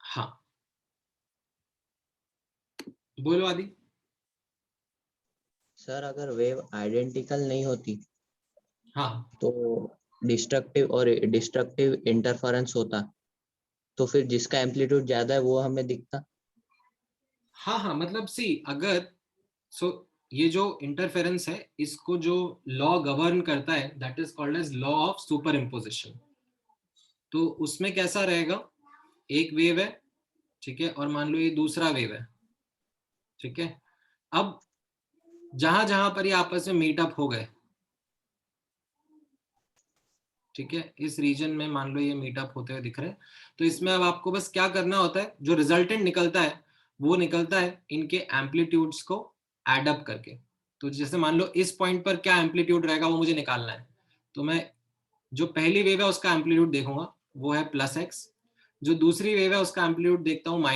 हाँ बोलो आदि। सर अगर वेव आइडेंटिकल नहीं होती हाँ तो डिस्ट्रक्टिव और डिस्ट्रक्टिव इंटरफेरेंस होता, तो फिर जिसका एम्पलीट्यूड ज्यादा है वो हमें दिखता। हाँ हाँ, मतलब सी अगर ये जो इंटरफेरेंस है इसको जो लॉ गवर्न करता है that is called as law of superimposition. तो उसमें कैसा रहेगा, एक वेव है, ठीक है, और मान लो ये दूसरा वेव है, ठीक है, अब जहां जहां पर ये आपस में मीटअप हो गए, ठीक है, इस रीजन में मान लो ये मीटअप होते हुए दिख रहे हैं, तो इसमें अब आपको बस क्या करना होता है, जो रिजल्टेंट निकलता है वो निकलता है इनके एम्पलीट्यूड्स को एड अप करके। तो जैसे मान लो इस पॉइंट पर क्या एम्पलीट्यूड रहेगा वो मुझे निकालना है, तो मैं जो पहली वेव है उसका एम्पलीट्यूड देखूंगा वो है +x, जो दूसरी वेव है उसका एम्पलीट्यूड देखता हूँ -y,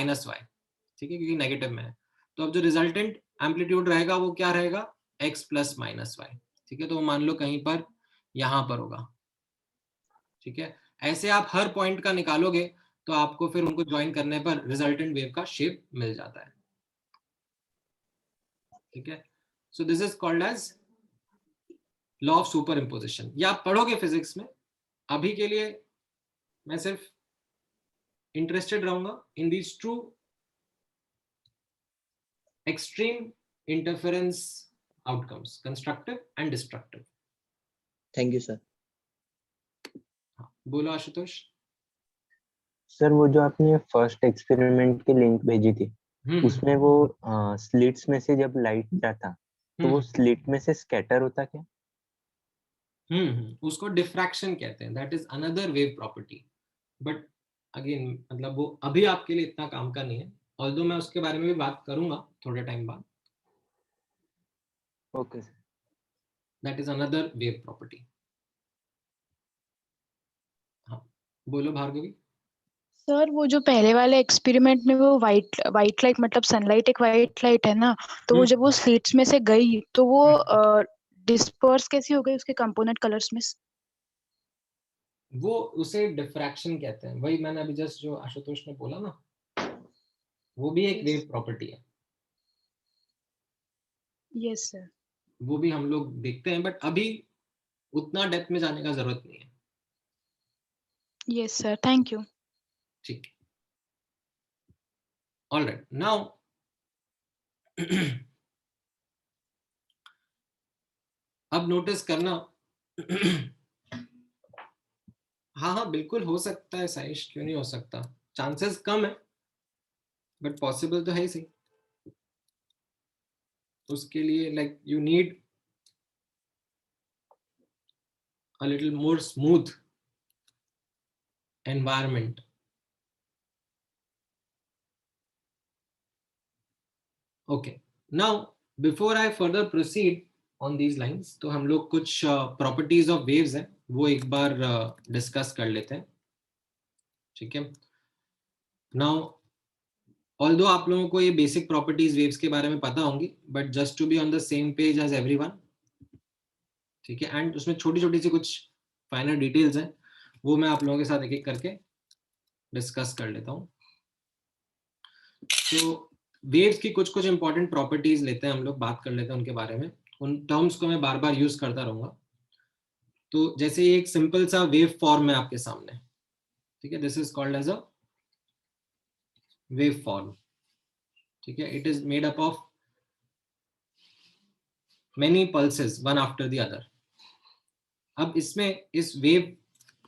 ठीक है, क्योंकि नेगेटिव में है। तो अब जो रिजल्टेंट एम्पलीट्यूड रहेगा वो क्या रहेगा, x + -y, ठीक है, तो मान लो कहीं पर यहां पर होगा। ठीक है, ऐसे आप हर पॉइंट का निकालोगे तो आपको फिर उनको ज्वाइन करने पर रिजल्टेंट वेव का शेप मिल जाता है। ठीक है, so this is called as law of superimposition. ये आप पढ़ोगे फिजिक्स में। अभी के लिए मैं सिर्फ इंटरेस्टेड रहूंगा in these two extreme interference outcomes, constructive and destructive. Thank you sir. बोलो आशुतोष। सर वो जो आपने फर्स्ट एक्सपेरिमेंट की लिंक भेजी थी उसमें वो स्लिट्स में से जब लाइट जाता तो वो स्लिट में से स्कैटर होता क्या? उसको डिफ्रैक्शन कहते हैं, that is another wave property, but again मतलब वो अभी आपके लिए इतना काम का नहीं है, ऑल्दो मैं उसके बारे में भी बात करूंगा थोड़े टाइम बाद। Okay sir. That is another wave property. हाँ बोलो भार्गवी। सर वो जो पहले वाले एक्सपेरिमेंट में वो वाइट लाइट मतलब सनलाइट एक वाइट लाइट है ना, तो वो जब वो स्लिट्स में से गई तो वो डिस्पर्स कैसी हो गई उसके कंपोनेंट कलर्स में? वो उसे डिफ्रैक्शन कहते हैं, वही मैंने अभी जस्ट जो आशुतोष ने बोला ना, वो भी एक वेव प्रॉपर्टी है। Yes sir. वो भी हम लोग देखते हैं, बट अभी उतना डेप्थ में जाने का जरूरत नहीं है। Yes sir, thank you. ठीक, ऑल राइट, नाउ अब नोटिस करना हाँ हाँ बिल्कुल हो सकता है साइश, क्यों नहीं हो सकता, चांसेस कम है बट पॉसिबल तो है ही सही। उसके लिए like you need a little more smooth environment। Okay, now before I further proceed on these lines, तो हम लोग कुछ properties of waves हैं वो एक बार डिस्कस कर लेते हैं। ठीक है, now ऑल्दो आप लोगों को ये बेसिक प्रॉपर्टीज वेव्स के बारे में पता होंगी, but just to be on the same page as everyone, ठीक है, एंड उसमें छोटी छोटी सी कुछ फाइनल डिटेल्स हैं, वो मैं आप लोगों के साथ एक एक करके डिस्कस कर लेता हूँ। तो वेव्स की कुछ कुछ इंपॉर्टेंट प्रॉपर्टीज लेते हैं हम लोग, बात कर लेते हैं उनके बारे में, उन टर्म्स को मैं बार बार यूज करता रहूंगा। तो जैसे ये एक सिंपल सा वेव फॉर्म है आपके सामने, ठीक है, this is called as a wave form, ठीक है, it is made up of many pulses one after the other. अब इसमें इस वेव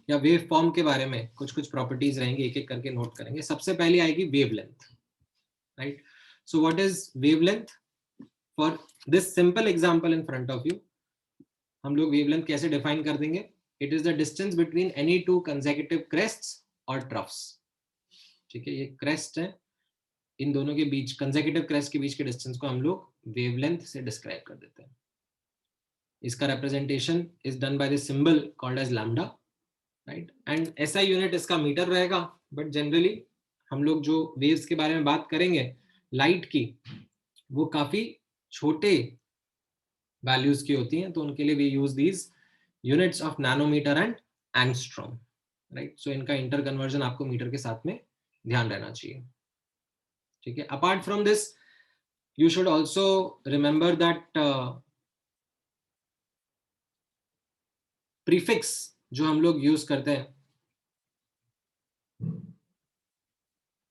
या वेव फॉर्म के बारे में कुछ कुछ प्रॉपर्टीज रहेंगी, एक एक करके नोट करेंगे। सबसे पहले आएगी wavelength, right? So what is wavelength? For this simple example in front of you, हम लोग वेवलेंथ कैसे डिफाइन कर देंगे? It is the distance between any two consecutive crests और ट्रफ्स, ठीक है, ये क्रेस्ट है, इन दोनों के बीच, कंसेक्यूटिव क्रेस्ट के बीच के डिस्टेंस को हम लोग वेवलेंथ से डिस्क्राइब कर देते हैं। इसका representation is done by the symbol called as lambda, right? And SI unit इसका मीटर रहेगा, बट जनरली हम लोग जो वेव्स के बारे में बात करेंगे लाइट की, वो काफी छोटे वैल्यूज की होती हैं, तो उनके लिए we use these units of nanometer and angstrom, right? So इनका इंटर कन्वर्जन आपको मीटर के साथ में ध्यान रहना चाहिए, ठीक है। Apart from this you should also remember that prefix जो हम लोग यूज करते हैं,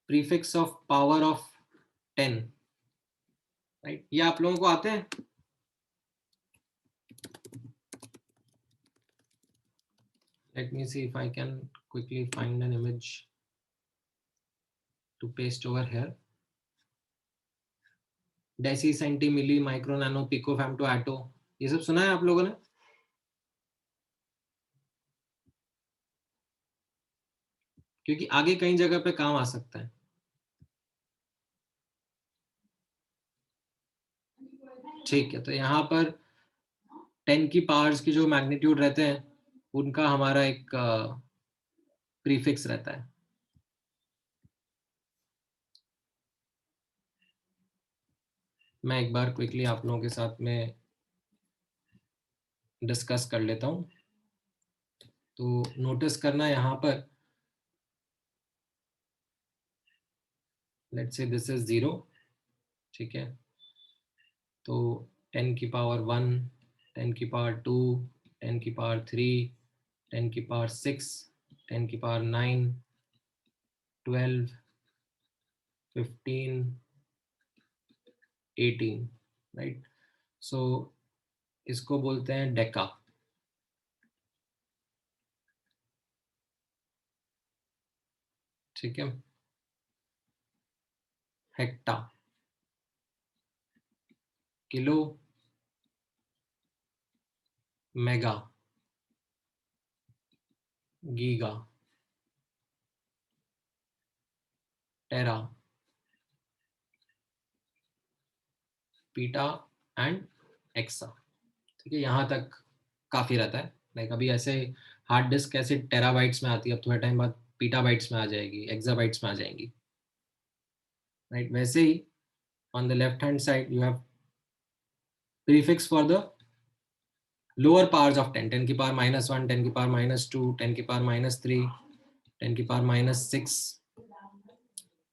prefix of power of 10, right, ये आप लोगों को आते हैं? Let me see if I can quickly find an image to paste over here. Deci, centi, milli, micro, nano, pico, femto, atto, ये सब सुना है आप लोगों ने? क्योंकि आगे कई जगह पे काम आ सकता है। ठीक है, तो यहाँ पर 10 की पावर्स की जो मैग्नीट्यूड रहते हैं, उनका हमारा एक प्रीफिक्स रहता है। मैं एक बार क्विकली आप लोगों के साथ में डिस्कस कर लेता हूं। तो नोटिस करना यहाँ पर, लेट्स से दिस इज 0, ठीक है, तो 10 की पावर 1, 10 की पावर 2, 10 की पावर 3, 10 की पावर 6, 10 की पावर 9, 12, 15, 18, राइट? सो इसको बोलते हैं डेका, ठीक है, हेक्टा, किलो, मेगा, गीगा, टेरा, पीटा एंड एक्सा, ठीक है, यहाँ तक काफी रहता है। लाइक अभी ऐसे हार्ड डिस्क ऐसे टेराबाइट्स में आती है, अब थोड़े टाइम बाद पीटाबाइट्स में आ जाएगी, एक्साबाइट्स में आ जाएंगी, राइट? वैसे ही on the left hand side you have prefix for the lower powers of 10, 10 की पावर -1, 10 की पावर -2, 10 की पावर -3, 10 की पावर -6,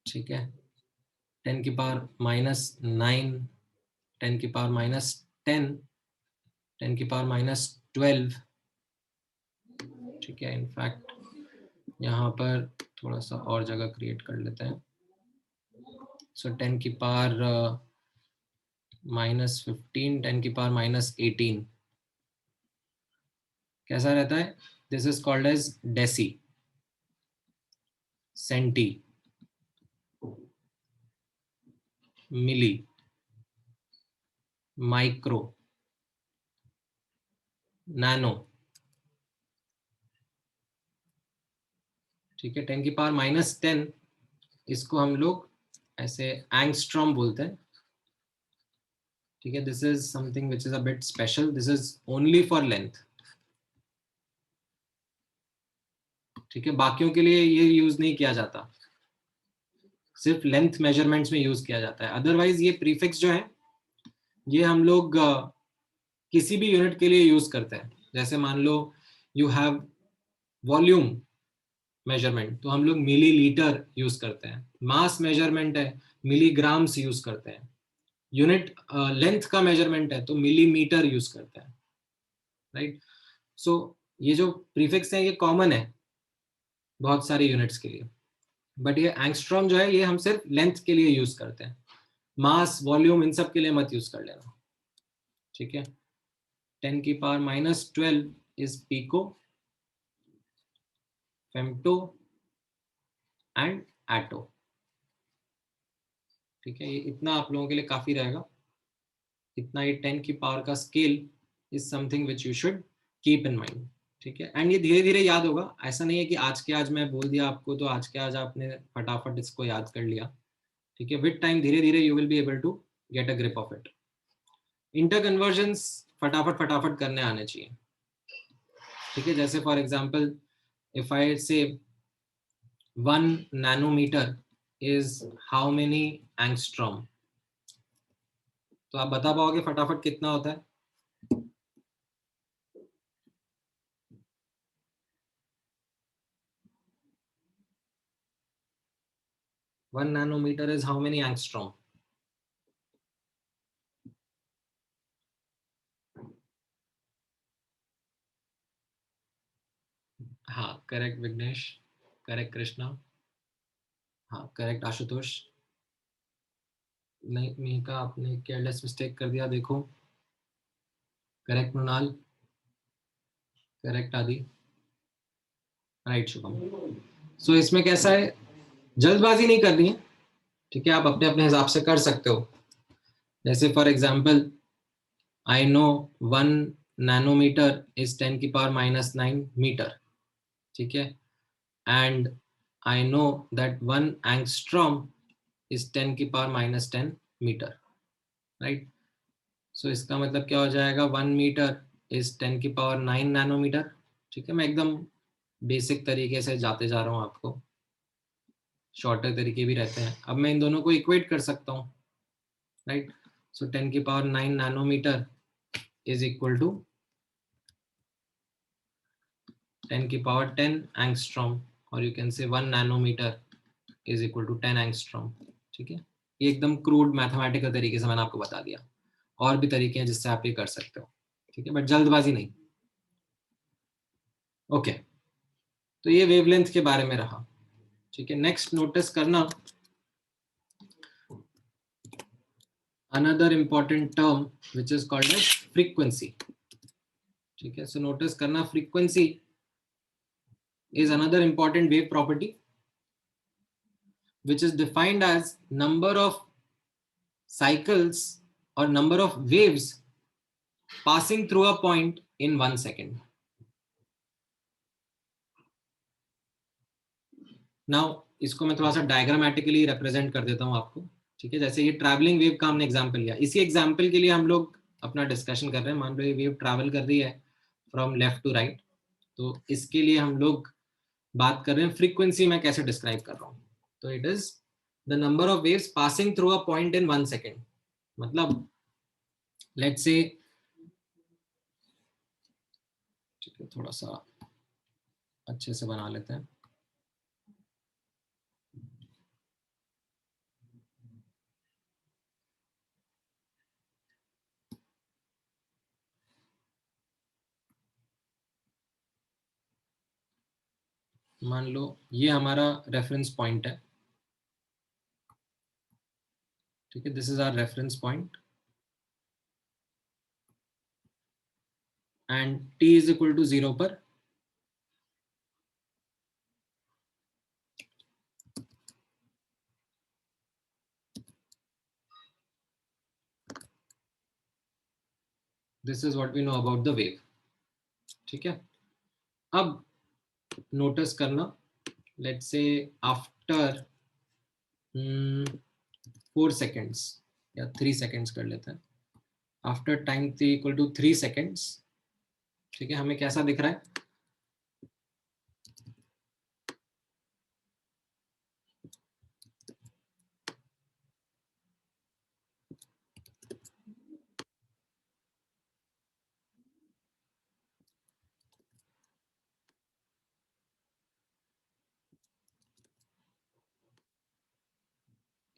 ठीक है, 10 की पावर -9, 10 की पावर -10, 10 की पावर -12, ठीक है। इनफैक्ट यहाँ पर थोड़ा सा और जगह क्रिएट कर लेते हैं। सो 10 की पावर -15, 10 की पावर -18, कैसा रहता है? This is called as deci, centi, milli, micro, nano, ठीक है। 10 की पावर -10, इसको हम लोग ऐसे एंगस्ट्रॉम बोलते हैं, ठीक है। This is something which is a bit special, this is only for length, ठीक है, बाकियों के लिए ये यूज नहीं किया जाता। सिर्फ लेंथ मेजरमेंट्स में यूज किया जाता है। अदरवाइज ये प्रीफिक्स जो है ये हम लोग किसी भी यूनिट के लिए यूज करते हैं। जैसे मान लो यू हैव वॉल्यूम मेजरमेंट, तो हम लोग मिलीलीटर यूज करते हैं। मास मेजरमेंट है, मिलीग्राम्स यूज करते हैं। यूनिट लेंथ का मेजरमेंट है तो मिलीमीटर यूज करते हैं, राइट। सो ये जो प्रीफिक्स है ये कॉमन है बहुत सारे यूनिट्स के लिए, बट ये एंगस्ट्रॉम जो है ये हम सिर्फ लेंथ के लिए यूज करते हैं। मास, वॉल्यूम, इन सब के लिए मत यूज कर लेना, ठीक है। 10 की power -12 is pico, femto and atto, ठीक है। ये इतना आप लोगों के लिए काफी रहेगा। इतना ये 10 की पावर का scale is something which you should keep in mind, ठीक है। एंड ये धीरे धीरे याद होगा, ऐसा नहीं है कि आज के आज मैं बोल दिया आपको तो आज के आज आपने फटाफट इसको याद कर लिया, ठीक है। विद टाइम धीरे धीरे you will be able to get a grip of it. Interconversions फटाफट फटाफट करने आने चाहिए, ठीक है। जैसे for example if I say 1 nanometre is how many angstrom, तो आप बता पाओगे फटाफट कितना होता है? One nanometer is how many angstrom? हाँ करेक्ट विघ्नेश, करेक्ट कृष्णा, हाँ करेक्ट आशुतोष। नहीं मिहिका, आपने केयरलेस मिस्टेक कर दिया, देखो। करेक्ट मृणाल, करेक्ट आदि, राइट शुभम। सो इसमें कैसा है, जल्दबाजी नहीं करनी है, ठीक है। आप अपने अपने हिसाब से कर सकते हो। जैसे for example I know 1 nanometre is 10 की पावर -9 मीटर, ठीक है। And I know that 1 angstrom is 10 की पावर -10 मीटर, राइट। सो इसका मतलब क्या हो जाएगा, 1 मीटर इज 10 की पावर 9 नैनोमीटर, ठीक है। मैं एकदम बेसिक तरीके से जाते जा रहा हूँ, आपको शॉर्टर तरीके भी रहते हैं। अब मैं इन दोनों को इक्वेट कर सकता हूँ, राइट। सो 10 की power 9 nanometre is equal to 10 की पावर 10 एंगस्ट्रॉम, और you can say 1 nanometre is equal to 10 angstrom, ठीक है। ये एकदम क्रूड मैथमेटिकल तरीके से मैंने आपको बता दिया। और भी तरीके हैं जिससे आप ये कर सकते हो, ठीक है, बट जल्दबाजी नहीं। ओके, तो ये वेवलेंथ के बारे में रहा, ठीक है। नेक्स्ट नोटिस करना another important term which is called as frequency, ठीक है। सो नोटिस करना frequency is another important wave property which is defined as number of cycles or number of waves passing through a point in 1 second. Now इसको मैं थोड़ा सा diagrammatically represent कर देता हूं आपको, ठीक है। जैसे ये ट्रैवलिंग वेव का हमने एग्जांपल लिया, इसी एग्जांपल के लिए हम लोग अपना डिस्कशन कर रहे हैं। मान लो ये वेव ट्रैवल कर रही है फ्रॉम लेफ्ट टू राइट, तो इसके लिए हम लोग बात कर रहे हैं फ्रीक्वेंसी में कैसे डिस्क्राइब कर रहा हूं। तो it is the number of waves passing through a point in 1 second. मतलब लेट्स से, ठीक है, थोड़ा सा अच्छे से बना लेते हैं। मान लो ये हमारा रेफरेंस पॉइंट है, ठीक है। This is our reference point and t is equal to 0 पर this is what we know about the wave, ठीक है। अब नोटिस करना, लेट्स से आफ्टर 4 सेकेंड्स या 3 सेकेंड्स कर लेते हैं। After time t equal to 3 seconds, ठीक है, हमें कैसा दिख रहा है,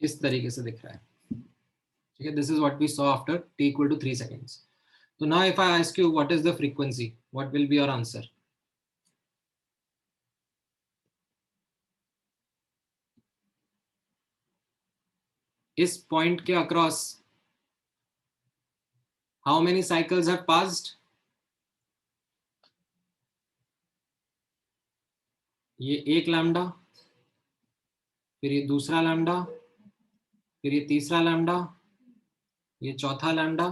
इस तरीके से दिख रहा है, ठीक है. This is what we saw after t equal to 3 seconds. So now if I ask you what is the frequency, what will be your answer? इस पॉइंट के across how many cycles have passed? ये एक lambda, फिर ये दूसरा lambda, फिर ये तीसरा लैम्डा, ये चौथा लैम्डा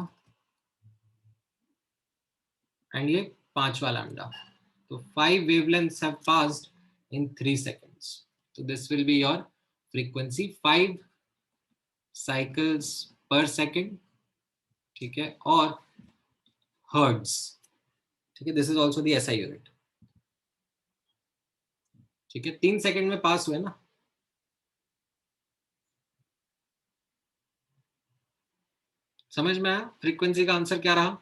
एंड ये पांचवा लैम्डा. तो 5 wavelengths have passed in 3 seconds. So this will be your frequency, 5 cycles per second, ठीक है, और hertz, ठीक है. This is also the SI unit, ठीक है. 3 सेकंड में पास हुए ना. समझ में आया? फ्रीक्वेंसी का आंसर क्या रहा?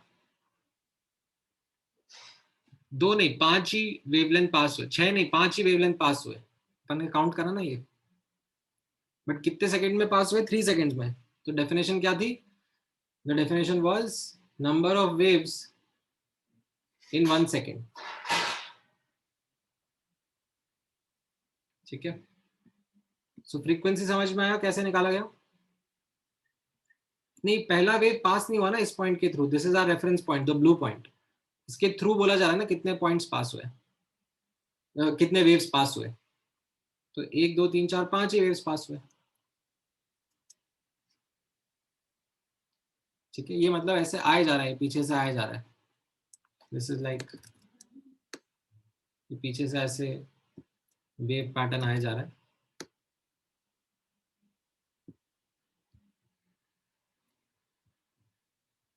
2 नहीं 5 ही वेवलेंथ पास हुए, 6 नहीं 5 ही वेवलेंथ पास हुए. अपन ने काउंट करा ना ये, बट कितने सेकंड में पास हुए? 3 सेकंड में. तो डेफिनेशन क्या थी? The definition was number of waves in 1 second, ठीक है. सो फ्रीक्वेंसी समझ में आया कैसे निकाला गया? नहीं, पहला वेव पास नहीं हुआ ना इस पॉइंट के through. This is our reference point, the blue point. इसके थ्रू बोला जा रहा है ना कितने पॉइंट्स पास हुए, कितने वेव्स पास हुए. तो 1 2 3 4 5 ही वेव्स पास हुए, ठीक है. ये मतलब ऐसे आए जा रहा है, पीछे से आए जा रहा है. दिस इज लाइक पीछे से ऐसे वेव पैटर्न आए जा रहा है.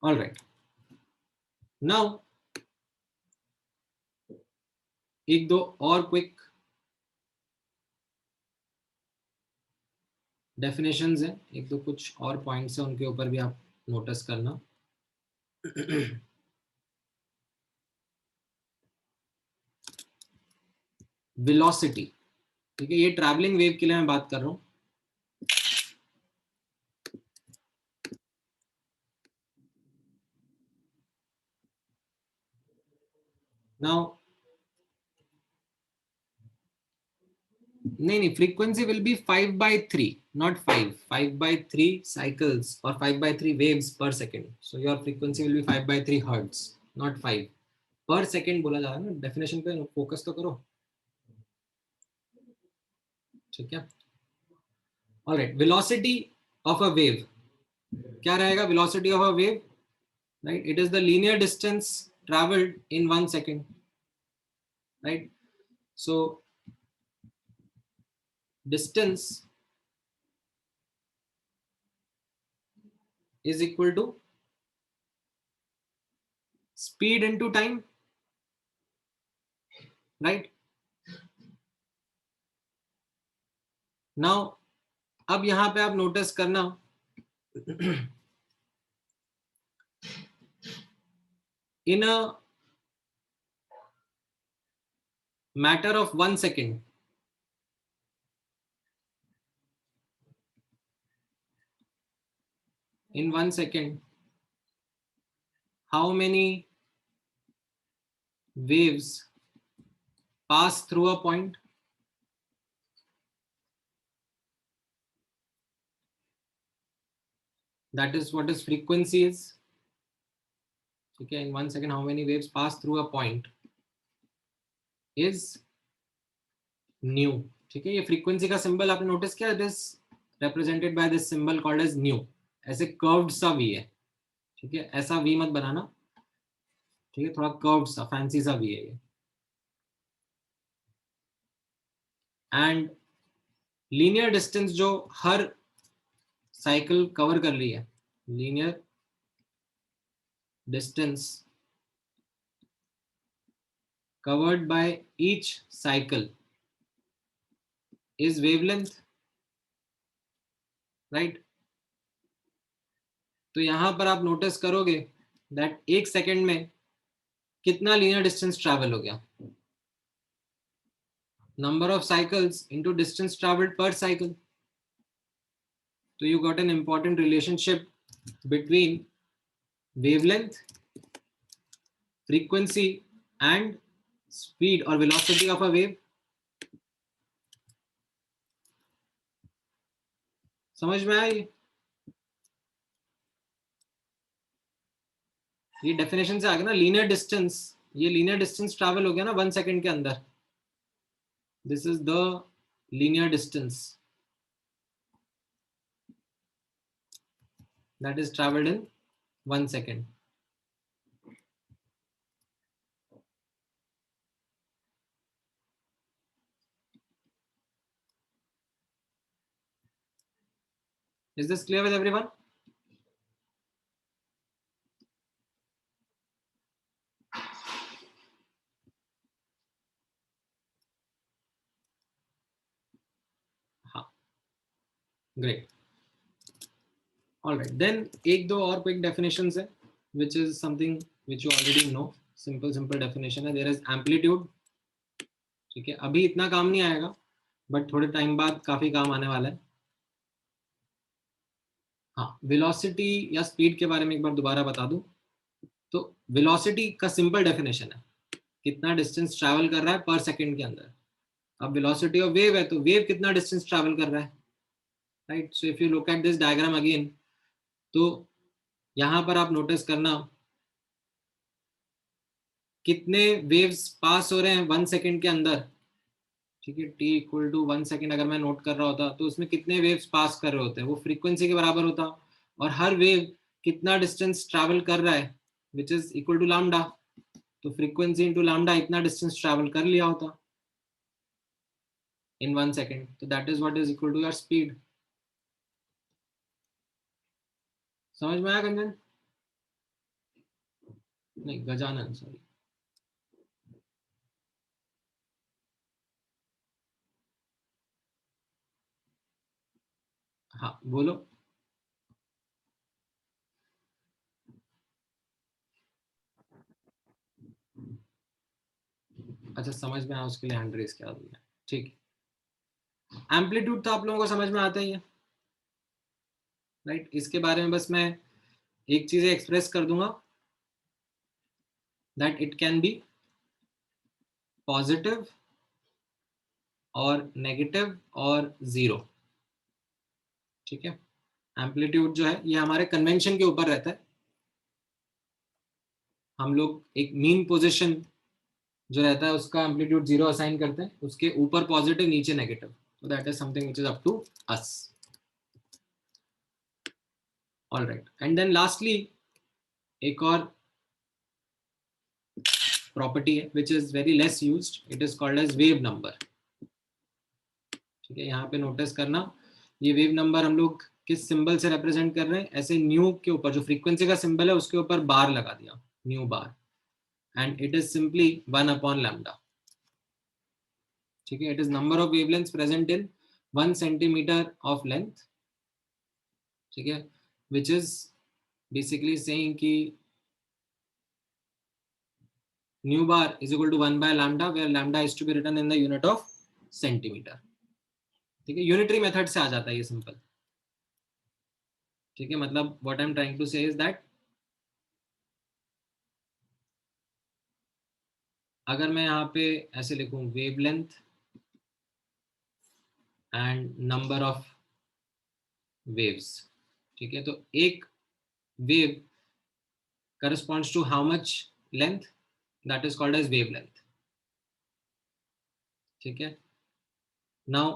ऑल राइट, नाउ एक दो और क्विक डेफिनेशंस हैं, एक दो कुछ और पॉइंट्स हैं, उनके ऊपर भी आप नोटिस करना. वेलोसिटी, ठीक है. ये ट्रैवलिंग वेव के लिए मैं बात कर रहा हूं. नाउ नहीं, frequency will be 5/3, not 5/3 cycles or 5/3 waves per second. So your frequency will be 5/3 hertz, not 5 per second. बोला जा रहा है ना, डेफिनेशन पे फोकस तो करो, ठीक है. Alright, velocity of a wave क्या रहेगा? Velocity of a wave, right, it is the linear distance travelled in 1 second, right. So distance is equal to speed into time, right. now अब यहां पे आप नोटिस करना in a matter of 1 second, in 1 second, how many waves pass through a point? That is what is frequency is. Okay, in 1 second, how many waves pass through a point is nu. ठीक है. ये frequency का symbol आपने notice किया? It is represented by this symbol called as nu. ऐसे curved सा v है, ठीक है. ऐसा v मत बनाना, ठीक है. थोड़ा कर्व्ड सा फैंसी सा v है ये. एंड लीनियर डिस्टेंस जो हर साइकिल कवर कर रही है, linear distance covered by each cycle is wavelength, right. तो यहां पर आप नोटिस करोगे दैट 1 सेकेंड में कितना लीनियर डिस्टेंस ट्रैवल हो गया. Number of cycles into distance travelled पर साइकिल. तो you got an important relationship between wavelength, frequency and speed or velocity of a wave. समझ में आया? ये डेफिनेशन से आ गया ना, लीनियर डिस्टेंस, ये लीनियर डिस्टेंस ट्रैवल हो गया ना 1 सेकंड के अंदर. This is the linear distance that is traveled in 1 second. Is this clear with everyone? हाँ, great. All right, then एक दो और quick definitions है, which is something which you already know. Simple definition है. There is amplitude. ठीक है, अभी इतना काम नहीं आएगा, but थोड़े टाइम बाद काफी काम आने वाला है. हाँ, वेलोसिटी या स्पीड के बारे में एक बार दोबारा बता दूं. तो वेलोसिटी का सिंपल डेफिनेशन है कितना डिस्टेंस ट्रैवल कर रहा है पर सेकंड के अंदर. अब वेलोसिटी ऑफ वेव है तो वेव कितना डिस्टेंस ट्रैवल कर रहा है, right. So if you look at this diagram again, तो यहां पर आप नोटिस करना कितने वेव्स पास हो रहे हैं 1 सेकंड के अंदर. ठीक है, t इक्वल टू 1 सेकंड अगर मैं नोट कर रहा होता तो उसमें कितने वेव्स पास कर रहे होते हैं, वो फ्रीक्वेंसी के बराबर होता. और हर वेव कितना डिस्टेंस ट्रैवल कर रहा है, which is equal to lambda. तो फ्रीक्वेंसी इंटू लैम्डा इतना डिस्टेंस ट्रैवल कर लिया होता in 1 second. So that is what is equal to your speed. समझ में आया गंजन? नहीं, गजानन, सॉरी. हाँ बोलो. अच्छा, समझ में आया, उसके लिए हैंड रेज किया तुमने. ठीक. एम्पलीट्यूड तो आप लोगों को समझ में आता ही है, राइट. इसके बारे में बस मैं एक चीज एक्सप्रेस कर दूंगा, that it can be positive और नेगेटिव और जीरो. ठीक है, एम्पलीट्यूड जो है ये हमारे कन्वेंशन के ऊपर रहता है. हम लोग एक मीन पोजीशन जो रहता है उसका एम्पलीट्यूड 0 असाइन करते हैं, उसके ऊपर पॉजिटिव नीचे negative. So that is something which is up to us. All right, and then lastly एक और property है which is very less used. It is called as wave number. ठीक है, यहाँ पे नोटिस करना, ये वेव नंबर हम लोग किस सिंबल से रिप्रेजेंट कर रहे हैं. ऐसे न्यू के ऊपर जो फ्रीक्वेंसी का सिंबल है उसके ऊपर बार लगा दिया, nu bar, and it is simply 1 upon lambda. ठीक है, it is number of wavelengths present in 1 centimetre of length. ठीक है, विच इज बेसिकली सेइंग कि nu bar is equal to 1 by lambda, where lambda is to be written in the unit of centimeter. ठीक है, unitary method से आ जाता है ये simple. ठीक है, मतलब what I am trying to say is that अगर मैं यहाँ पे ऐसे लिखूं wavelength and number of waves. ठीक है, तो एक wave corresponds to how much length, that is called as wavelength. ठीक है, now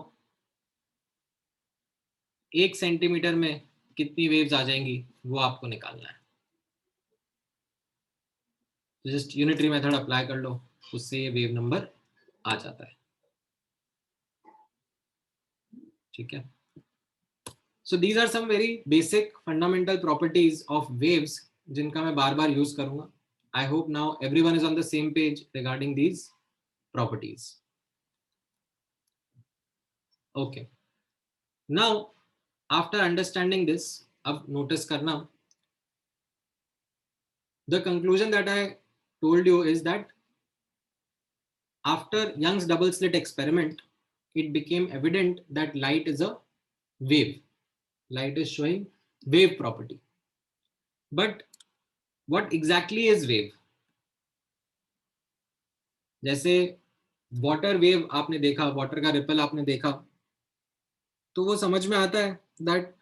1 सेंटीमीटर में कितनी वेव्स आ जाएंगी वो आपको निकालना है. तो जस्ट यूनिटरी मेथड अप्लाई कर लो, उससे ये वेव नंबर आ जाता है. ठीक है, so these are some very basic fundamental properties of waves जिनका मैं बार बार यूज करूंगा. I hope now everyone is on the same page regarding these properties. Okay, now after understanding this, अब notice करना, the conclusion that I told you is that after Young's double slit experiment, it became evident that light is a wave. light is showing wave property. But what exactly is wave? जैसे water wave आपने देखा, water का ripple आपने देखा, तो वो समझ में आता है that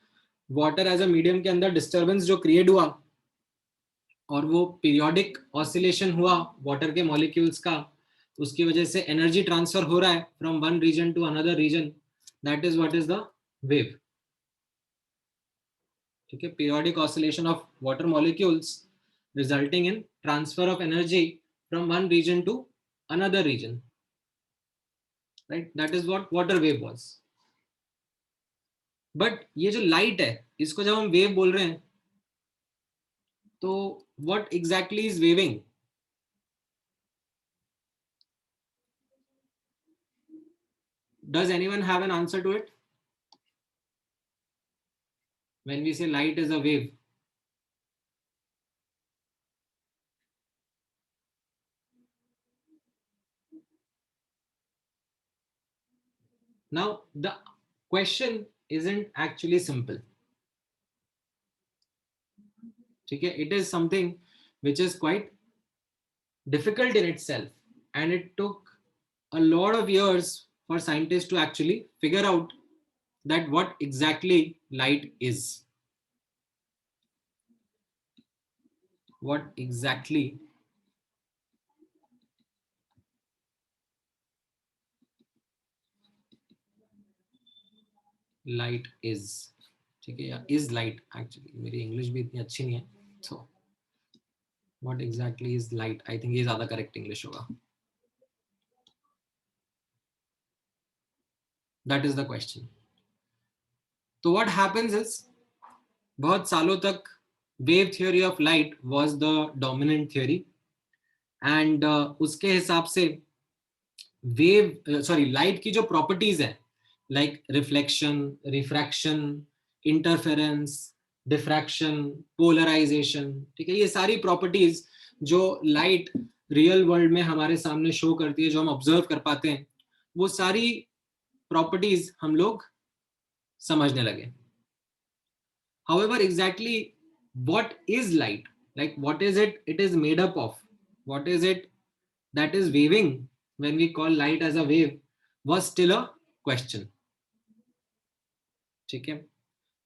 water as a medium के अंदर डिस्टरबेंस जो क्रिएट हुआ और वो पीरियोडिक ऑसिलेशन हुआ वाटर के मॉलिक्यूल्स का, उसकी वजह से एनर्जी ट्रांसफर हो रहा है from one region to another region, that is what is the wave. ठीक है, periodic oscillation of water molecules resulting in transfer of energy from one region to another region, right? That is what water wave was. But ये जो light है, इसको जब हम wave बोल रहे हैं, तो what exactly is waving? Does anyone have an answer to it? When we say light is a wave, now the question isn't actually simple. Okay, it is something which is quite difficult in itself, and it took a lot of years for scientists to actually figure out that what exactly light is. What exactly light is. ठीक है, या is light actually, मेरी English भी इतनी अच्छी नहीं है, so what exactly is light? I think ये ज्यादा करेक्ट इंग्लिश होगा. That is the question. तो what happens is, बहुत सालों तक wave theory of light was the dominant theory, and उसके हिसाब से light की जो properties है, like reflection, refraction, interference, diffraction, polarization, ठीक है, ये सारी properties जो light real world में हमारे सामने show करती है, जो हम observe कर पाते हैं, वो सारी properties हम लोग समझने लगे. However, exactly what is light? Like what is it? It is made up of. What is it that is waving when we call light as a wave was still a question. Okay.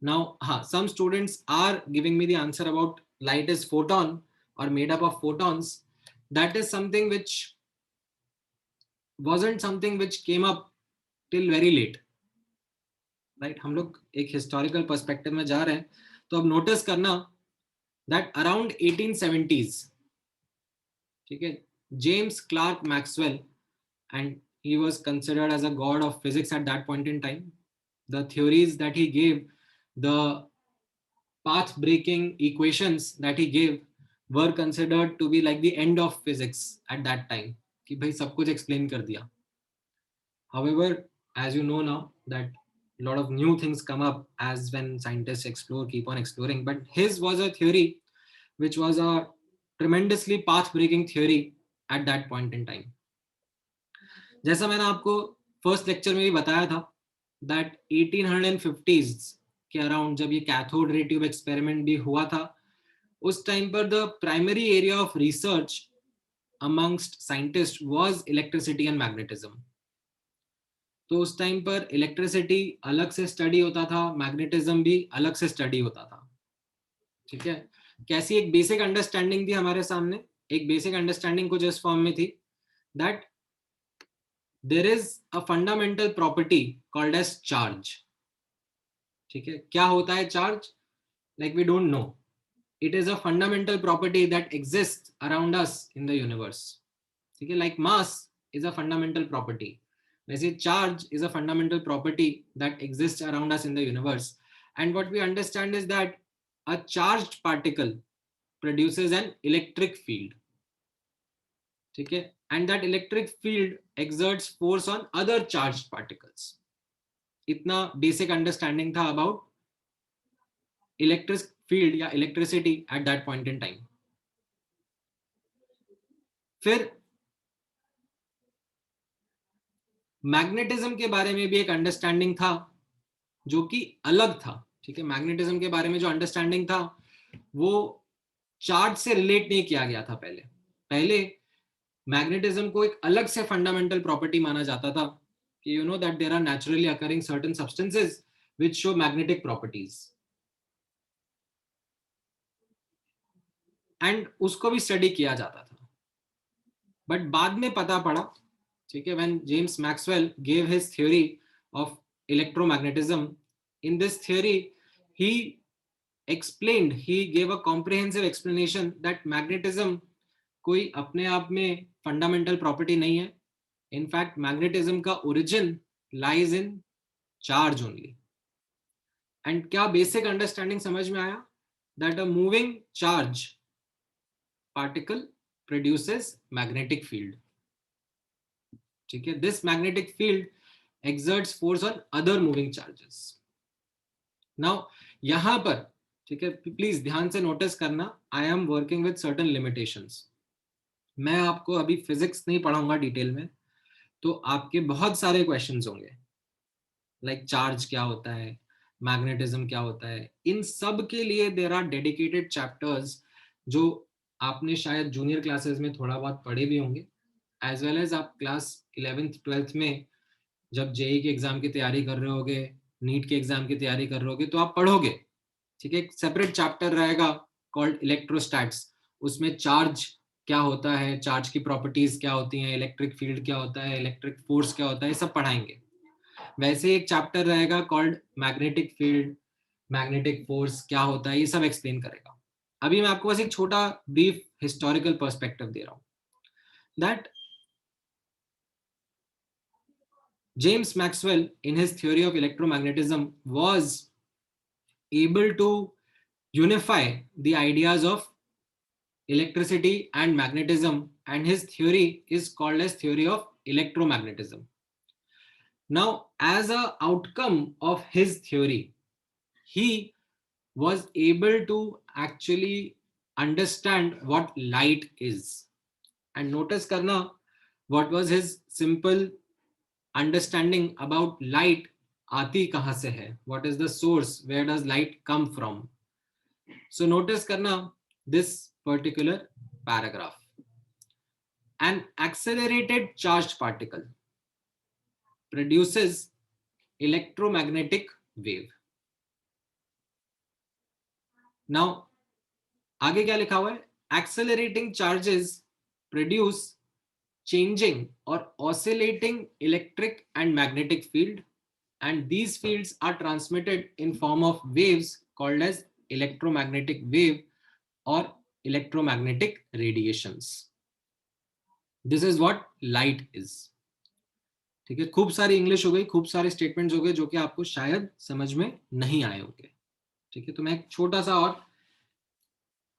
Now, some students are giving me the answer about light is photon or made up of photons. That is something which wasn't something which came up till very late. Right? हम लोग एक historical perspective में जा रहे हैं, तो अब notice करना that around 1870s, ठीक है, James Clerk Maxwell, and he was considered as a god of physics at that point in time. The theories that he gave, the path-breaking equations that he gave were considered to be like the end of physics at that time. कि भाई सब कुछ explain कर दिया. However, as you know now that a lot of new things come up as when scientists explore, keep on exploring. But his was a theory which was a tremendously path-breaking theory at that point in time. जैसा मैंने आपको first lecture में भी बताया था that 1850s के around जब ये कैथोड रे ट्यूब एक्सपेरिमेंट भी हुआ था, उस टाइम पर the primary area of research amongst scientist was electricity and magnetism. तो उस टाइम पर इलेक्ट्रिसिटी अलग से स्टडी होता था, मैग्नेटिज्म भी अलग से स्टडी होता था. ठीक है, कैसी एक बेसिक अंडरस्टैंडिंग थी हमारे सामने? एक बेसिक अंडरस्टैंडिंग कुछ इस फॉर्म में थी that there is a fundamental property called as charge. ठीक है, क्या होता है charge? Like we don't know. It is a fundamental property that exist around us in the universe. ठीक है, like mass is a fundamental property, वैसे charge is a fundamental property that exists around us in the universe. And what we understand is that a charged particle produces an electric field. Okay? And that electric field exerts force on other charged particles. Itna basic understanding tha about electric field या electricity at that point in time. फिर magnetism के बारे में भी एक understanding था जो कि अलग था. ठीक है, मैग्नेटिज्म के बारे में जो अंडरस्टैंडिंग था वो चार्ज से रिलेट नहीं किया गया था। पहले मैग्नेटिज्म को एक अलग से फंडामेंटल प्रॉपर्टी माना जाता था कि you know that there are naturally occurring certain substances which show magnetic properties, and उसको भी स्टडी किया जाता था। बट बाद में पता पड़ा, ठीक है, when James Maxwell gave his theory of electromagnetism, in this theory he explained, he gave a comprehensive explanation that magnetism कोई अपने आप में फंडामेंटल प्रॉपर्टी नहीं है। इनफैक्ट मैग्नेटिज्म का origin lies in charge only. And क्या बेसिक अंडरस्टैंडिंग समझ में आया? That a moving charge particle produces magnetic field. ठीक है, this magnetic field exerts force on other moving charges. Now यहां पर, ठीक है, प्लीज ध्यान से नोटिस करना, I am working with certain limitations. मैं आपको अभी फिजिक्स नहीं पढ़ाऊंगा डिटेल में, तो आपके बहुत सारे क्वेश्चंस होंगे, लाइक चार्ज क्या होता है, मैग्नेटिज्म क्या होता है। इन सब के लिए देयर आर डेडिकेटेड चैप्टर्स जो आपने शायद जूनियर क्लासेस में थोड़ा बहुत पढ़े भी होंगे, एज वेल एज आप क्लास 11th 12th में जब जेई के एग्जाम की तैयारी कर रहे होगे, नीट के एग्जाम की तैयारी कर रहे होगे, तो आप पढ़ोगे। ठीक है, एक सेपरेट चैप्टर रहेगा कॉल्ड इलेक्ट्रोस्टैट्स, उसमें चार्ज क्या होता है, चार्ज की प्रॉपर्टीज क्या होती हैं, इलेक्ट्रिक फील्ड क्या होता है, इलेक्ट्रिक फोर्स क्या होता है, ये सब पढ़ाएंगे। वैसे एक चैप्टर रहेगा called magnetic field, magnetic force क्या होता है, ये सब एक्सप्लेन करेगा। अभी मैं आपको बस एक छोटा ब्रीफ हिस्टोरिकल पर्सपेक्टिव दे रहा हूं, that James Maxwell, in his theory of electromagnetism, was able to unify the ideas of electricity and magnetism, and his theory is called as theory of electromagnetism. Now, as a outcome of his theory, he was able to actually understand what light is. And notice karna, what was his simple understanding about light आती कहां से है, what is the source, where does light come from. So notice करना this particular paragraph. An accelerated charged particle produces electromagnetic wave. Now आगे क्या लिखा हुआ है? Accelerating charges produce changing or oscillating electric and magnetic field, and these fields are transmitted in form of waves called as electromagnetic wave or electromagnetic radiations. This is what light is. ठीक है, खूब सारी English हो गई, खूब सारे statements हो गए जो कि आपको शायद समझ में नहीं आए होंगे। ठीक है, तो मैं एक छोटा सा और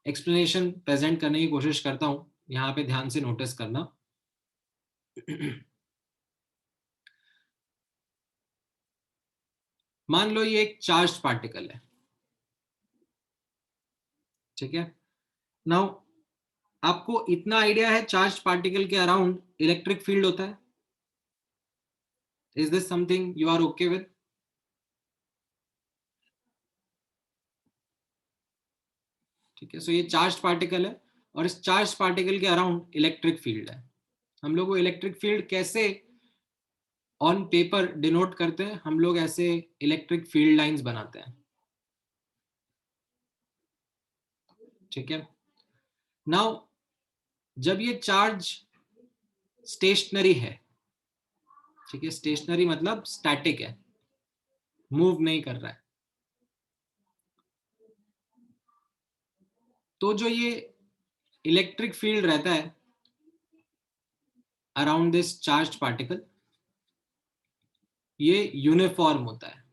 एक्सप्लेनेशन प्रेजेंट करने की कोशिश करता हूं, यहां पे ध्यान से नोटिस करना। मान लो ये एक चार्ज पार्टिकल है, ठीक है। नाउ आपको इतना आइडिया है चार्ज पार्टिकल के अराउंड इलेक्ट्रिक फील्ड होता है। Is this something you are okay with? ठीक है, सो ये चार्ज पार्टिकल है और इस चार्ज पार्टिकल के अराउंड इलेक्ट्रिक फील्ड है। हम लोग वो इलेक्ट्रिक फील्ड कैसे ऑन पेपर डिनोट करते हैं? हम लोग ऐसे इलेक्ट्रिक फील्ड लाइंस बनाते हैं। ठीक है, नाउ जब ये चार्ज स्टेशनरी है, ठीक है, स्टेशनरी मतलब स्टैटिक है, मूव नहीं कर रहा है, तो जो ये इलेक्ट्रिक फील्ड रहता है अराउंड दिस चार्ज्ड पार्टिकल, ये यूनिफॉर्म होता है।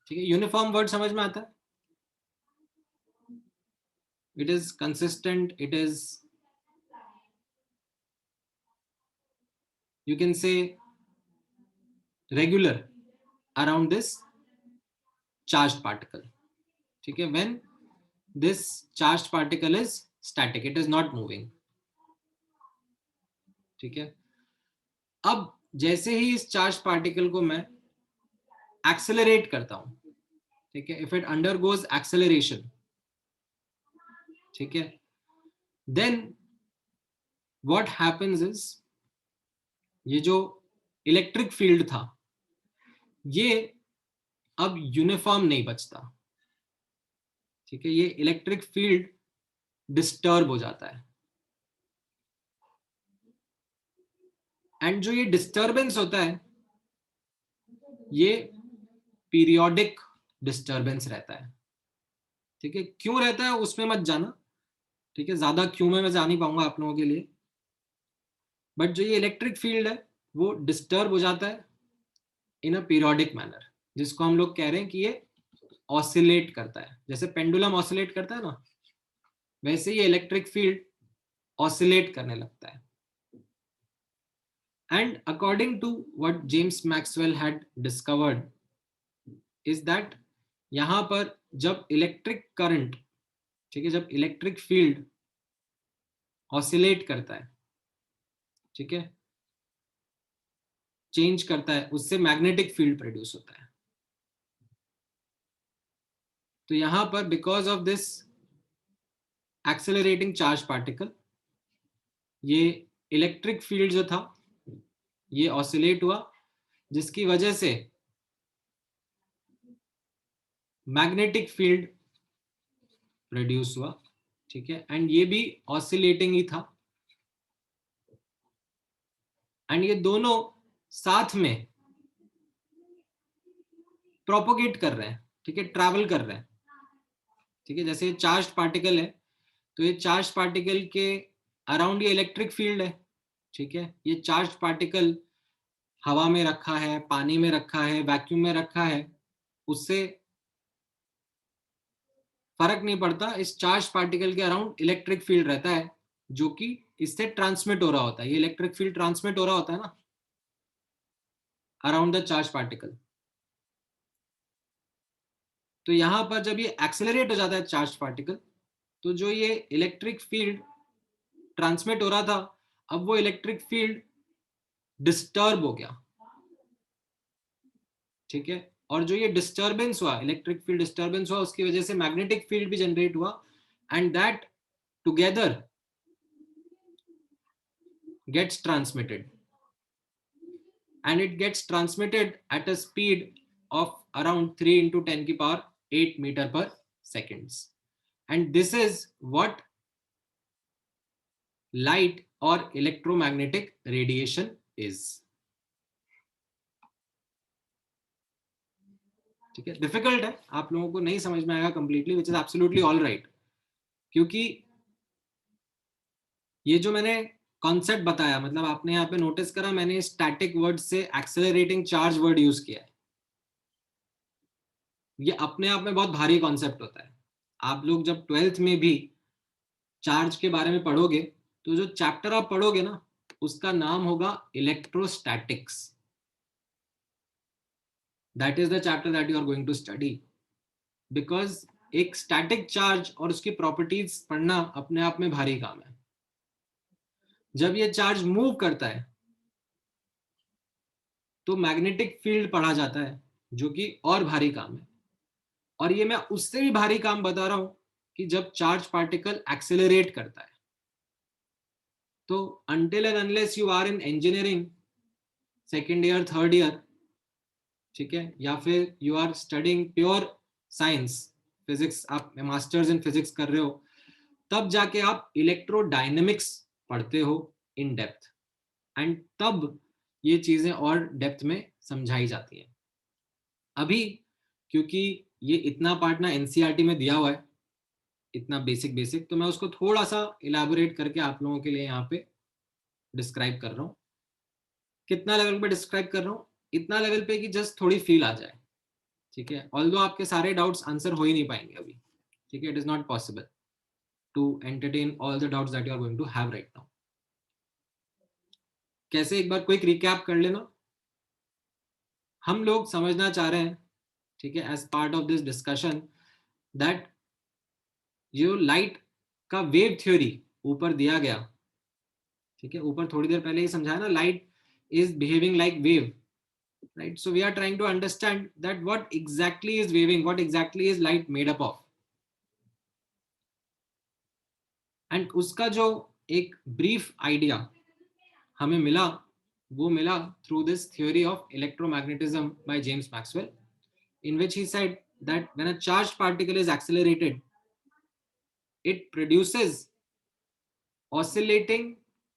ठीक है, यूनिफॉर्म वर्ड समझ में आता है? It is consistent, it is, you can say, regular around this charged particle. ठीक है, when this charged particle is static, it is not moving. ठीक है, अब जैसे ही इस चार्ज पार्टिकल को मैं एक्सेलरेट करता हूं, ठीक है, इफ इट अंडरगोज एक्सेलरेशन, ठीक है, देन व्हाट हैपेंस इज, ये जो इलेक्ट्रिक फील्ड था ये अब यूनिफॉर्म नहीं बचता, ठीक है, ये इलेक्ट्रिक फील्ड डिस्टर्ब हो जाता है। एंड जो ये डिस्टर्बेंस होता है ये पीरियोडिक डिस्टर्बेंस रहता है, ठीक है। क्यों रहता है उसमें मत जाना, ठीक है, ज्यादा क्यों में मैं जा नहीं पाऊंगा आप लोगों के लिए, बट जो ये इलेक्ट्रिक फील्ड है वो डिस्टर्ब हो जाता है इन अ पीरियोडिक मैनर, जिसको हम लोग कह रहे हैं कि ये ऑसिलेट करता है, जैसे पेंडुलम ऑसिलेट करता है ना, वैसे ये इलेक्ट्रिक फील्ड ऑसिलेट करने लगता है। And according to what James Maxwell had discovered is that यहां पर जब इलेक्ट्रिक करंट, ठीक है, जब इलेक्ट्रिक फील्ड ऑसिलेट करता है, ठीक है, चेंज करता है, उससे मैग्नेटिक फील्ड प्रोड्यूस होता है। तो यहां पर because of this accelerating charge particle, ये इलेक्ट्रिक फील्ड जो था ये ऑसिलेट हुआ, जिसकी वजह से मैग्नेटिक फील्ड प्रोड्यूस हुआ, ठीक है, एंड ये भी ऑसिलेटिंग ही था, एंड ये दोनों साथ में प्रोपोगेट कर रहे हैं, ठीक है, ट्रैवल कर रहे हैं, ठीक है। जैसे चार्ज पार्टिकल है तो ये चार्ज पार्टिकल के अराउंड ये इलेक्ट्रिक फील्ड है, ठीक है, ये चार्ज पार्टिकल हवा में रखा है, पानी में रखा है, वैक्यूम में रखा है, उससे फर्क नहीं पड़ता, इस चार्ज पार्टिकल के अराउंड इलेक्ट्रिक फील्ड रहता है जो कि इससे ट्रांसमिट हो रहा होता है, ये इलेक्ट्रिक फील्ड ट्रांसमिट हो रहा होता है ना अराउंड द चार्ज पार्टिकल। तो यहां पर जब ये एक्सेलरेट हो जाता है चार्ज पार्टिकल, तो जो ये इलेक्ट्रिक फील्ड ट्रांसमिट हो रहा था, अब वो इलेक्ट्रिक फील्ड डिस्टर्ब हो गया, ठीक है, और जो ये डिस्टर्बेंस हुआ, इलेक्ट्रिक फील्ड डिस्टर्बेंस हुआ, उसकी वजह से मैग्नेटिक फील्ड भी जनरेट हुआ, and that together gets transmitted, and it gets transmitted at a speed of around 3 into 10 की power 8 meter per seconds, and this is what light or electromagnetic radiation is, ठीक है। Difficult है, आप लोगों को नहीं समझ में आएगा completely, which is absolutely all right, क्योंकि ये जो मैंने कॉन्सेप्ट बताया, मतलब आपने यहाँ पे नोटिस करा मैंने स्टैटिक वर्ड से एक्सेलरेटिंग चार्ज वर्ड यूज किया है, ये अपने आप में बहुत भारी कॉन्सेप्ट होता है। आप लोग जब 12th में भी चार्ज के बारे में पढ़ोगे तो जो चैप्टर आप पढ़ोगे ना उसका नाम होगा electrostatics, that is the chapter that you are going to study, because एक स्टैटिक चार्ज और उसकी प्रॉपर्टीज पढ़ना अपने आप में भारी काम है। जब ये चार्ज मूव करता है तो मैग्नेटिक फील्ड पढ़ा जाता है, जो कि और भारी काम है, और ये मैं उससे भी भारी काम बता रहा हूं कि जब चार्ज पार्टिकल एक्सेलरेट करता है। तो until and unless you are in engineering second year third year, ठीक है, या फिर you are studying pure science physics, आप मास्टर्स इन फिजिक्स कर रहे हो, तब जाके आप इलेक्ट्रोडायनेमिक्स पढ़ते हो इन डेप्थ, एंड तब ये चीजें और डेप्थ में समझाई जाती हैं। अभी क्योंकि ये इतना पार्ट ना एनसीईआरटी में दिया हुआ है, इतना बेसिक, तो मैं उसको थोड़ा सा इलैबोरेट करके आप लोगों के लिए यहाँ पे डिस्क्राइब कर रहा हूँ। कितना लेवल पे डिस्क्राइब कर रहा हूँ? इतना लेवल पे कि जस्ट थोड़ी फील आ जाए, ठीक है। ऑल्दो आपके सारे डाउट्स आंसर हो ही नहीं पाएंगे अभी, ठीक है, it is not possible to entertain all the doubts that you are going to have right now. कैसे, एक बार क्विक रिकैप कर लेना। हम लोग समझना चाह रहे हैं, ठीक है, as part of this discussion, that जो लाइट का वेव थ्योरी ऊपर दिया गया, ठीक है, ऊपर थोड़ी देर पहले ही समझाया ना, light is behaving like wave, right? So we are trying to understand that what exactly is waving, what exactly is light made up of. And उसका जो एक brief idea हमें मिला, वो मिला through this theory of electromagnetism by James Maxwell, in which he said that when a charged particle is accelerated, it produces oscillating,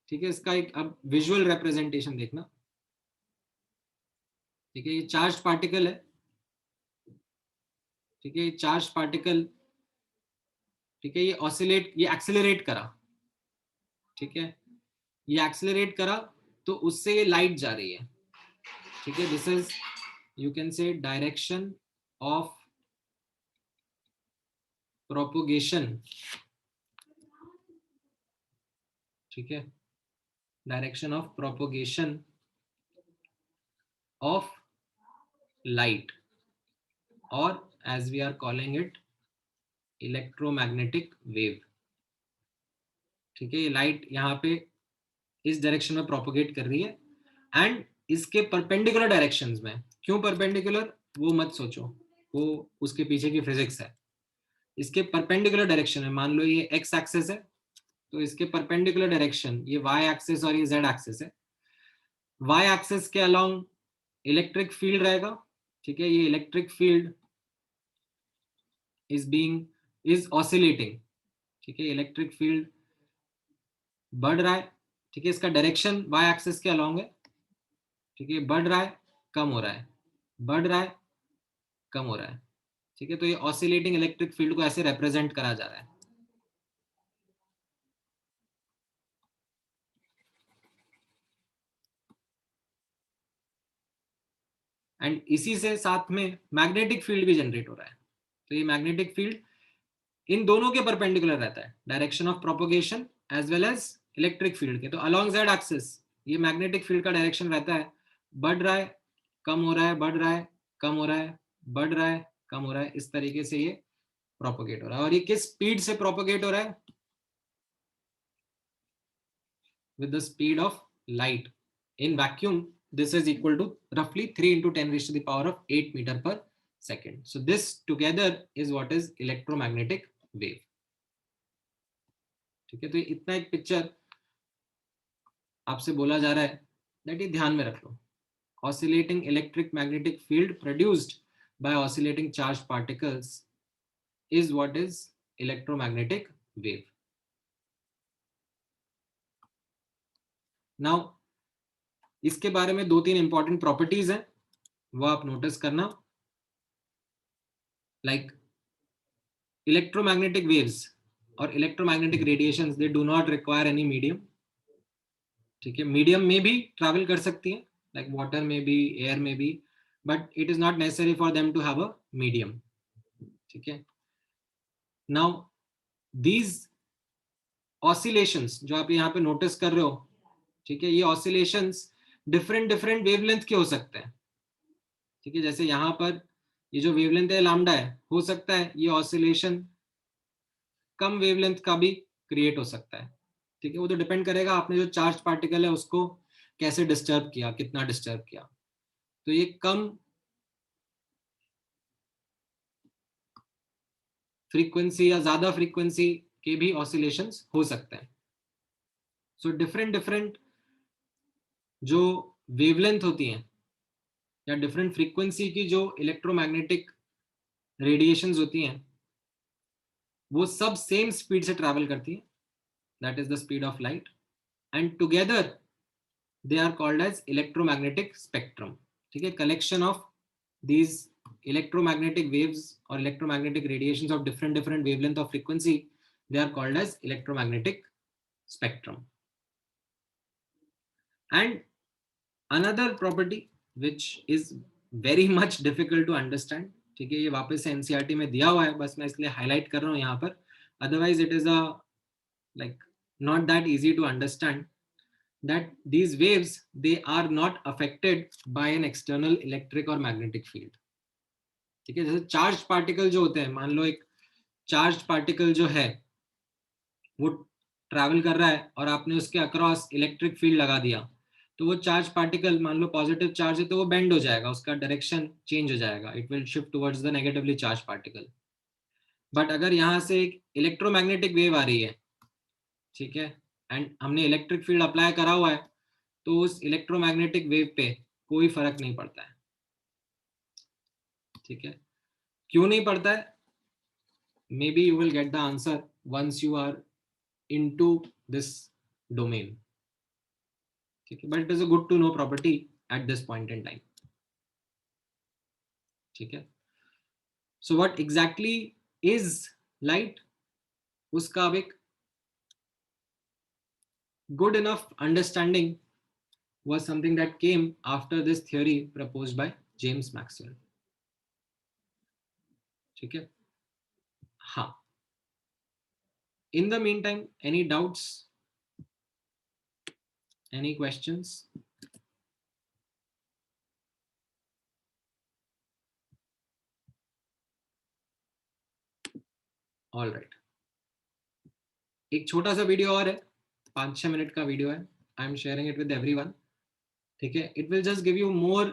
ठीक है, इसका एक अब visual representation देखना, ठीक है, ये चार्ज पार्टिकल है, ठीक है, ये चार्ज पार्टिकल, ठीक है, ये ऑसिलेट, ये एक्सेलरेट करा, ठीक है, ये एक्सेलरेट करा तो उससे ये लाइट जा रही है, ठीक है, दिस इज यू कैन से डायरेक्शन ऑफ प्रोपोगेशन, ठीक है, direction of propagation of light, or as we are calling it electromagnetic wave, ठीक है, ये लाइट यहाँ पे इस डायरेक्शन में प्रोपोगेट कर रही है एंड इसके परपेंडिकुलर डायरेक्शंस में, क्यों परपेंडिकुलर वो मत सोचो, वो उसके पीछे की फिजिक्स है, इसके परपेंडिकुलर डायरेक्शन में, मान लो ये एक्स एक्सिस है तो इसके परपेंडिकुलर डायरेक्शन ये वाई एक्सिस और ये जेड एक्सिस है, वाई एक्सिस के अलोंग इलेक्ट्रिक फील्ड रहेगा, ठीक है, ये इलेक्ट्रिक फील्ड इज ऑसिलेटिंग, ठीक है, इलेक्ट्रिक फील्ड बढ़ रहा है, ठीक है, इसका डायरेक्शन वाई एक्सिस के अलोंग है, ठीक है, बढ़ रहा है, कम हो रहा है, बढ़ रहा है, कम हो रहा है, ठीक है, तो ये ऑसिलेटिंग इलेक्ट्रिक फील्ड को ऐसे रिप्रेजेंट करा जा रहा है। एंड इसी से साथ में मैग्नेटिक फील्ड भी जनरेट हो रहा है, तो ये मैग्नेटिक फील्ड इन दोनों के परपेंडिकुलर रहता है, direction of propagation as well as electric field के, तो अलोंग जेड एक्सिस ये मैग्नेटिक फील्ड का डायरेक्शन रहता है, बढ़ रहा है, कम हो रहा है, बढ़ रहा है, कम हो रहा है, बढ़ रहा है, कम हो रहा है, इस तरीके से ये प्रोपोगेट हो रहा है। और ये किस स्पीड से प्रोपोगेट हो रहा है? With the speed of light in vacuum, this is equal to roughly 3 into 10 raised to the power of 8 meter per second. So this together is what is electromagnetic wave. ठीक है, तो इतना एक picture आपसे बोला जा रहा है that ये ध्यान में रख लो, oscillating electric magnetic field produced by oscillating charged particles is what is electromagnetic wave. Now इसके बारे में 2-3 इंपॉर्टेंट प्रॉपर्टीज हैं, वो आप नोटिस करना, लाइक इलेक्ट्रोमैग्नेटिक वेव्स और electromagnetic radiations, they do not require any medium, ठीक है, मीडियम में भी ट्रैवल कर सकती है, लाइक वाटर में भी, एयर में भी, but it is not necessary for them to have a medium, ठीक है। नाउ दीज ऑसिलेशंस जो आप यहाँ पे नोटिस कर रहे हो, ठीक है, ये ऑसिलेशंस डिफरेंट वेवलेंथ के हो सकते हैं, ठीक है, जैसे यहाँ पर ये जो वेवलेंथ है लैम्डा है, हो सकता है ये ऑसिलेशन कम वेवलेंथ का भी क्रिएट हो सकता है, ठीक है, वो तो डिपेंड करेगा आपने जो चार्ज पार्टिकल है उसको कैसे डिस्टर्ब किया, कितना डिस्टर्ब किया, तो ये कम फ्रीक्वेंसी या ज्यादा फ्रीक्वेंसी के भी ऑसिलेशंस हो सकते हैं। सो डिफरेंट जो वेवलेंथ होती हैं या डिफरेंट फ्रीक्वेंसी की जो इलेक्ट्रोमैग्नेटिक रेडिएशंस होती हैं, वो सब सेम स्पीड से ट्रैवल करती है, that is the speed of light, and together they are called as electromagnetic spectrum, ठीक है, collection of these electromagnetic waves or electromagnetic radiations of different wavelength of frequency, they are called as electromagnetic spectrum. And another property which is very much difficult to understand, ठीक है, ये वापस से NCERT में दिया हुआ है, बस मैं इसलिए हाईलाइट कर रहा हूँ यहाँ पर, otherwise it is a like not that easy to understand, that these waves, they are not affected by an external electric or magnetic field, ठीक है, जैसे चार्ज पार्टिकल जो होते हैं, मान लो एक चार्ज पार्टिकल जो है वो ट्रैवल कर रहा है और आपने उसके अक्रॉस इलेक्ट्रिक फील्ड लगा दिया, तो वो चार्ज पार्टिकल, मान लो पॉजिटिव चार्ज है तो वो बेंड हो जाएगा, उसका डायरेक्शन चेंज हो जाएगा, it will shift towards the negatively charge particle. But अगर यहाँ से एक इलेक्ट्रोमैग्नेटिक वेव आ रही है, ठीक है, एंड हमने इलेक्ट्रिक फील्ड अप्लाई करा हुआ है, तो उस इलेक्ट्रोमैग्नेटिक वेव पे कोई फर्क नहीं पड़ता है, ठीक है। क्यों नहीं पड़ता है? Maybe you will get the answer once you are into this domain, ठीक है, but it is a good to know property at this point in time, ठीक है। So what exactly is light, उसका अब एक good enough understanding was something that came after this theory proposed by James Maxwell, ठीक है। हाँ, in the meantime, any doubts, any questions? All right, एक छोटा सा वीडियो और है, 5-6 मिनट का वीडियो है, I am sharing it with everyone, ठीक है। It will just give you more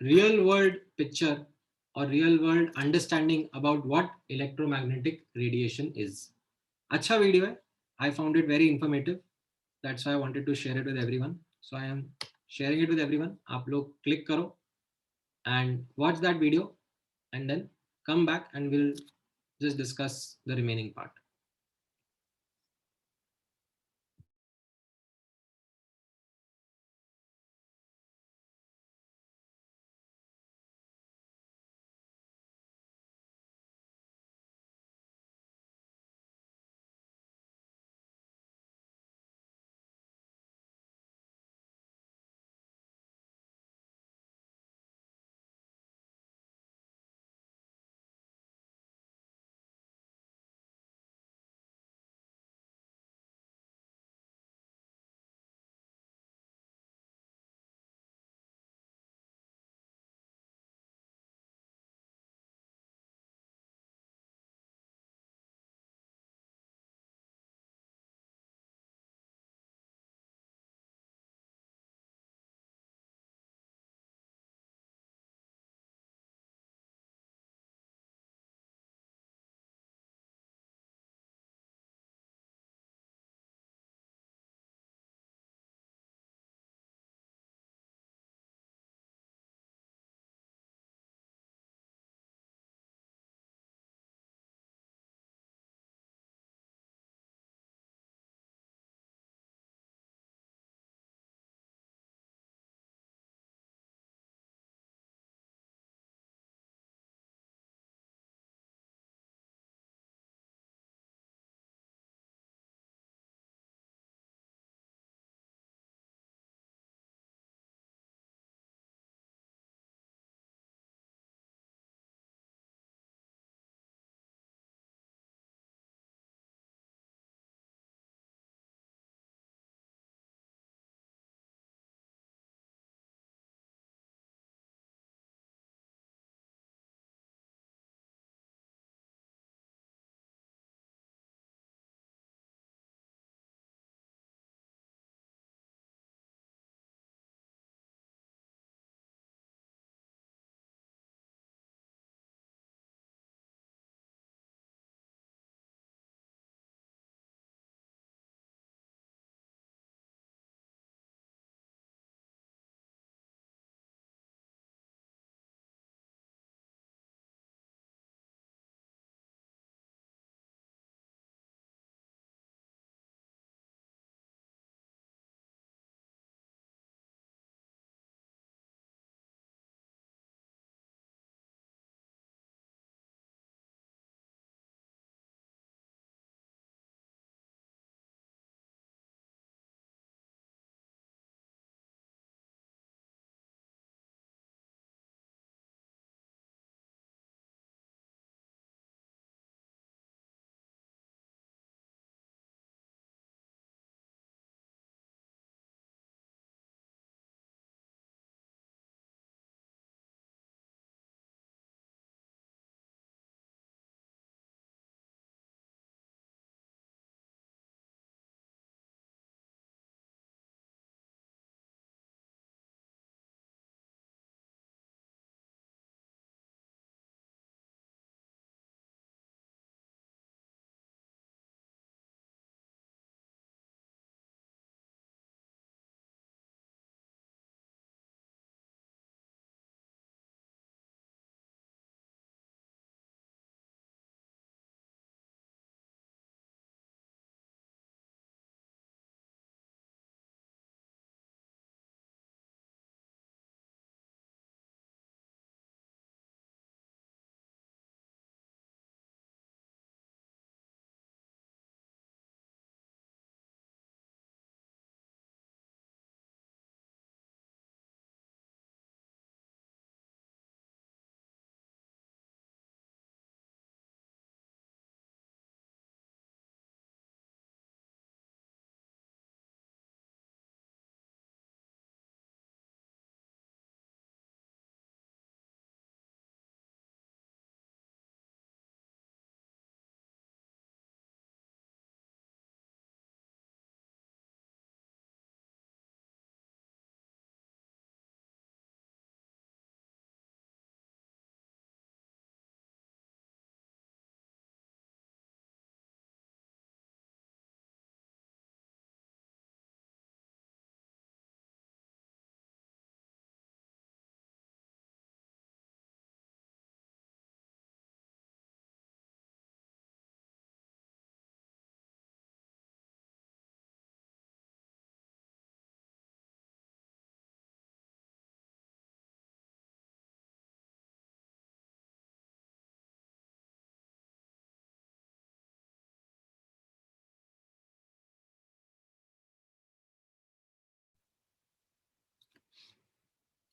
real world picture और real world understanding about what electromagnetic radiation is. अच्छा वीडियो है, I found it very informative, that's why I wanted to share it with everyone, so I am sharing it with everyone. आप लोग click करो and watch that video and then come back and we'll just discuss the remaining part.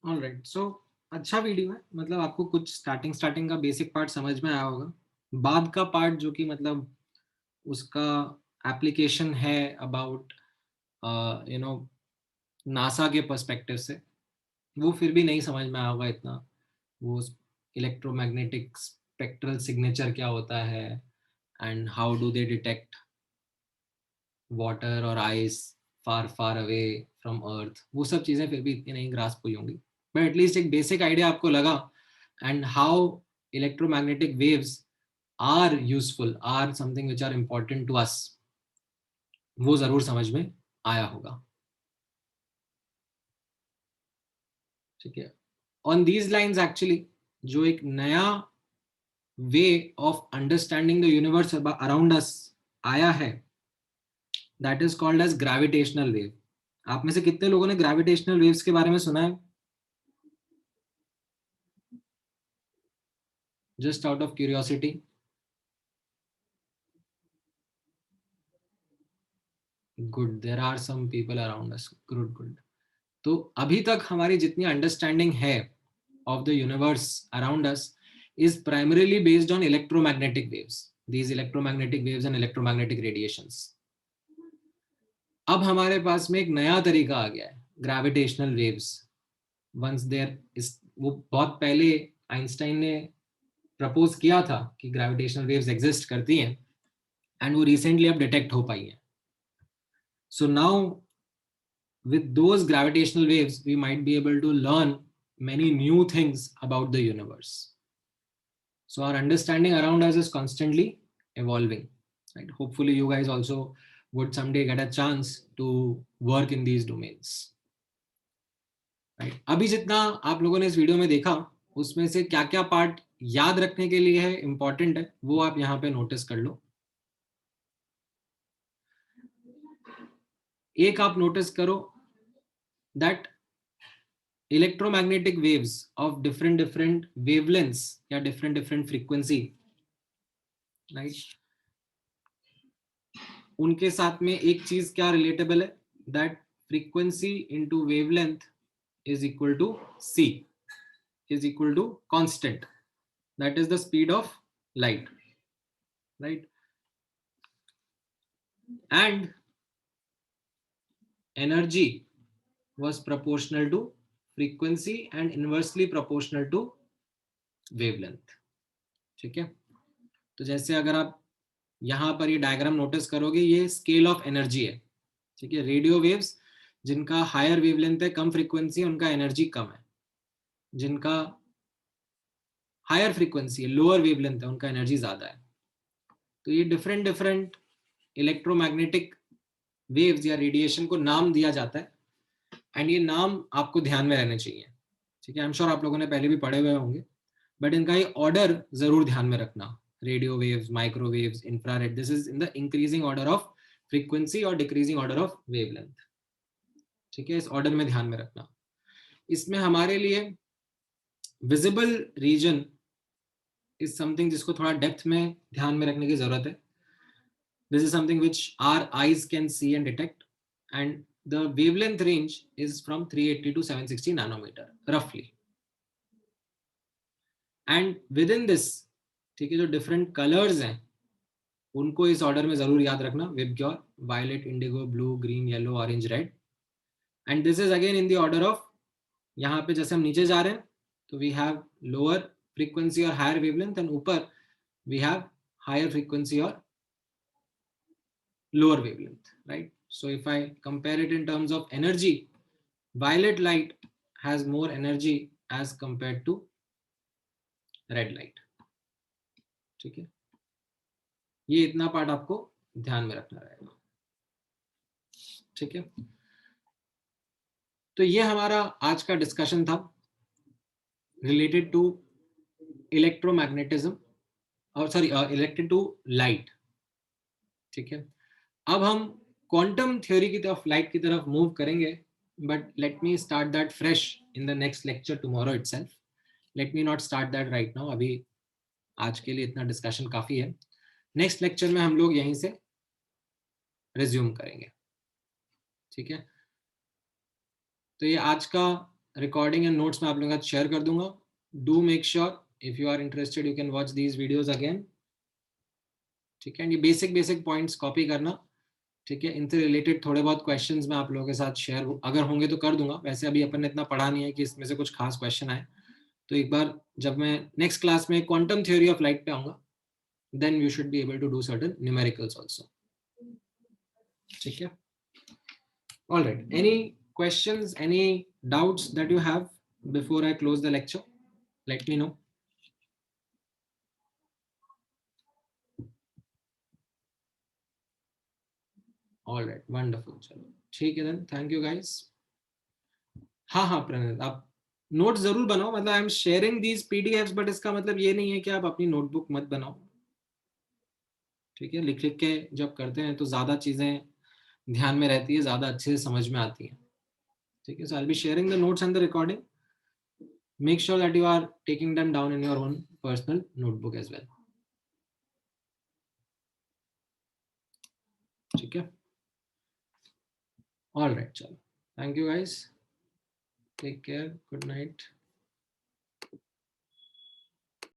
Alright, so अच्छा video है, मतलब आपको कुछ starting का basic part समझ में आया होगा। बाद का पार्ट जो कि मतलब उसका एप्लीकेशन है अबाउट यू नो नासा के पर्सपेक्टिव से, वो फिर भी नहीं समझ में आया होगा इतना। वो इलेक्ट्रोमैग्नेटिक स्पेक्ट्रल सिग्नेचर क्या होता है and how do they detect water और ice far far away from Earth, वो सब चीज़ें फिर भी इतनी नहीं ग्रास्प हुई होंगी, बट एटलीस्ट एक बेसिक आइडिया आपको लगा। And how electromagnetic waves are useful, are something which are important to us, वो जरूर समझ में आया होगा। ठीक है, ऑन दीज लाइन्स एक्चुअली जो एक नया way of understanding the universe around us आया है, that is called as gravitational wave. आप में से कितने लोगों ने ग्रेविटेशनल वेव्स के बारे में सुना है? Just out of curiosity. Good, there are some people around us, good good. तो अभी तक हमारी जितनी अंडरस्टैंडिंग है of the universe around us is primarily based on electromagnetic waves, these electromagnetic waves and electromagnetic radiations. अब हमारे पास में एक नया तरीका आ गया है, gravitational waves. Once there is, वो बहुत पहले आइंस्टाइन ने प्रपोज किया था कि ग्रेविटेशनल वेव्स एग्जिस्ट करती हैं, एंड वो रिसेंटली अब डिटेक्ट हो पाई हैं। So now with those gravitational waves we might be able to learn many new things about the universe. So our understanding around us is constantly evolving, right? Hopefully you guys also would someday get a chance to work in these domains, right? अभी जितना आप लोगों ने इस video में देखा उसमें से क्या क्या पार्ट याद रखने के लिए है, इंपॉर्टेंट है, वो आप यहाँ पे नोटिस कर लो। एक आप नोटिस करो that electromagnetic waves of different wavelengths या different frequency, right? उनके साथ में एक चीज क्या रिलेटेबल है, that frequency into wavelength is equal to c, is equal to constant, that is the speed of light, right? And energy was proportional to frequency and inversely proportional to wavelength। ठीक है, तो जैसे अगर आप यहाँ पर ये डायग्राम नोटिस करोगे, ये स्केल ऑफ एनर्जी है। ठीक है, रेडियो वेव्स जिनका हायर वेवलेंथ है, कम फ्रीक्वेंसी, उनका एनर्जी कम है। जिनका हायर फ्रीक्वेंसी है, लोअर वेवलेंथ है, उनका एनर्जी ज्यादा है। तो ये डिफरेंट इलेक्ट्रोमैग्नेटिक वेव्स या रेडिएशन को नाम दिया जाता है, एंड ये नाम आपको ध्यान में रहने चाहिए। ठीक है, आई एम श्योर आप लोगों ने पहले भी पढ़े हुए होंगे, बट इनका ये ऑर्डर जरूर ध्यान में रखना। Radio waves, microwaves, infrared, this is in the increasing order of frequency और डिक्रीजिंग ऑर्डर ऑफ वेवलेंथ। ठीक है, इस ऑर्डर में ध्यान में रखना। इसमें हमारे लिए विजिबल रीजन इज समथिंग जिसको थोड़ा डेप्थ में ध्यान में रखने की जरूरत है। This is something which our eyes can see and detect, and the wavelength range is from 380 to 760 nanometre रफली। एंड विद इन दिस, ठीक है, जो डिफरेंट कलर्स हैं उनको इस ऑर्डर में जरूर याद रखना, VIBGYOR, violet, indigo, blue, green, yellow, orange, red. And this is again in the order of, यहाँ पे जैसे हम नीचे जा रहे हैं तो वी हैव लोअर फ्रीक्वेंसी और हायर वेवलेंथ, एंड ऊपर वी हैव हायर फ्रीक्वेंसी और lower wavelength, right? So if I compare it in terms of energy, violet light has more energy as compared to red light। ठीक है, ये इतना part आपको ध्यान में रखना रहेगा। ठीक है, तो ये हमारा आज का डिस्कशन था रिलेटेड टू इलेक्ट्रोमैग्नेटिज्म, और सॉरी रिलेटेड टू लाइट। ठीक है, अब हम क्वांटम थ्योरी की तरफ, लाइट की तरफ मूव करेंगे, but let me start that fresh in the next lecture tomorrow itself. Let me not start that right now, अभी आज के लिए इतना डिस्कशन काफी है। नेक्स्ट लेक्चर में हम लोग यहीं से रिज्यूम करेंगे। ठीक है, तो ये आज का रिकॉर्डिंग एंड नोट्स मैं आप लोगों के साथ शेयर कर दूंगा. Do make sure if you are interested you can watch these videos again. ठीक है, ये बेसिक पॉइंट्स कॉपी करना. ठीक है, इनसे रिलेटेड थोड़े बहुत क्वेश्चंस मैं आप लोगों के साथ शेयर अगर होंगे तो कर दूंगा. वैसे अभी अपन ने इतना पढ़ा नहीं है कि इसमें से कुछ खास क्वेश्चन आए. तो एक बार जब मैं नेक्स्ट क्लास में क्वांटम थ्योरी ऑफ लाइट पे आऊंगा, then you should be able to do certain numericals also. ठीक है, all right, any questions, any doubts that you have before I close the lecture, let me know. All right, wonderful. चलो ठीक है, then thank you guys. हाँ प्रणय, आप notes जरूर बनाओ. मतलब आई am sharing these PDFs, but इसका मतलब ये नहीं है कि आप अपनी नोटबुक मत बनाओ. ठीक है, लिख के जब करते हैं तो ज्यादा चीजें ध्यान में रहती है, ज्यादा अच्छे से समझ में आती है. ठीक है, so I'll be sharing the notes and the recording. Make sure that you are taking them down in your own personal notebook as well. ठीक है, all right, चलो, thank you guys, take care, good night.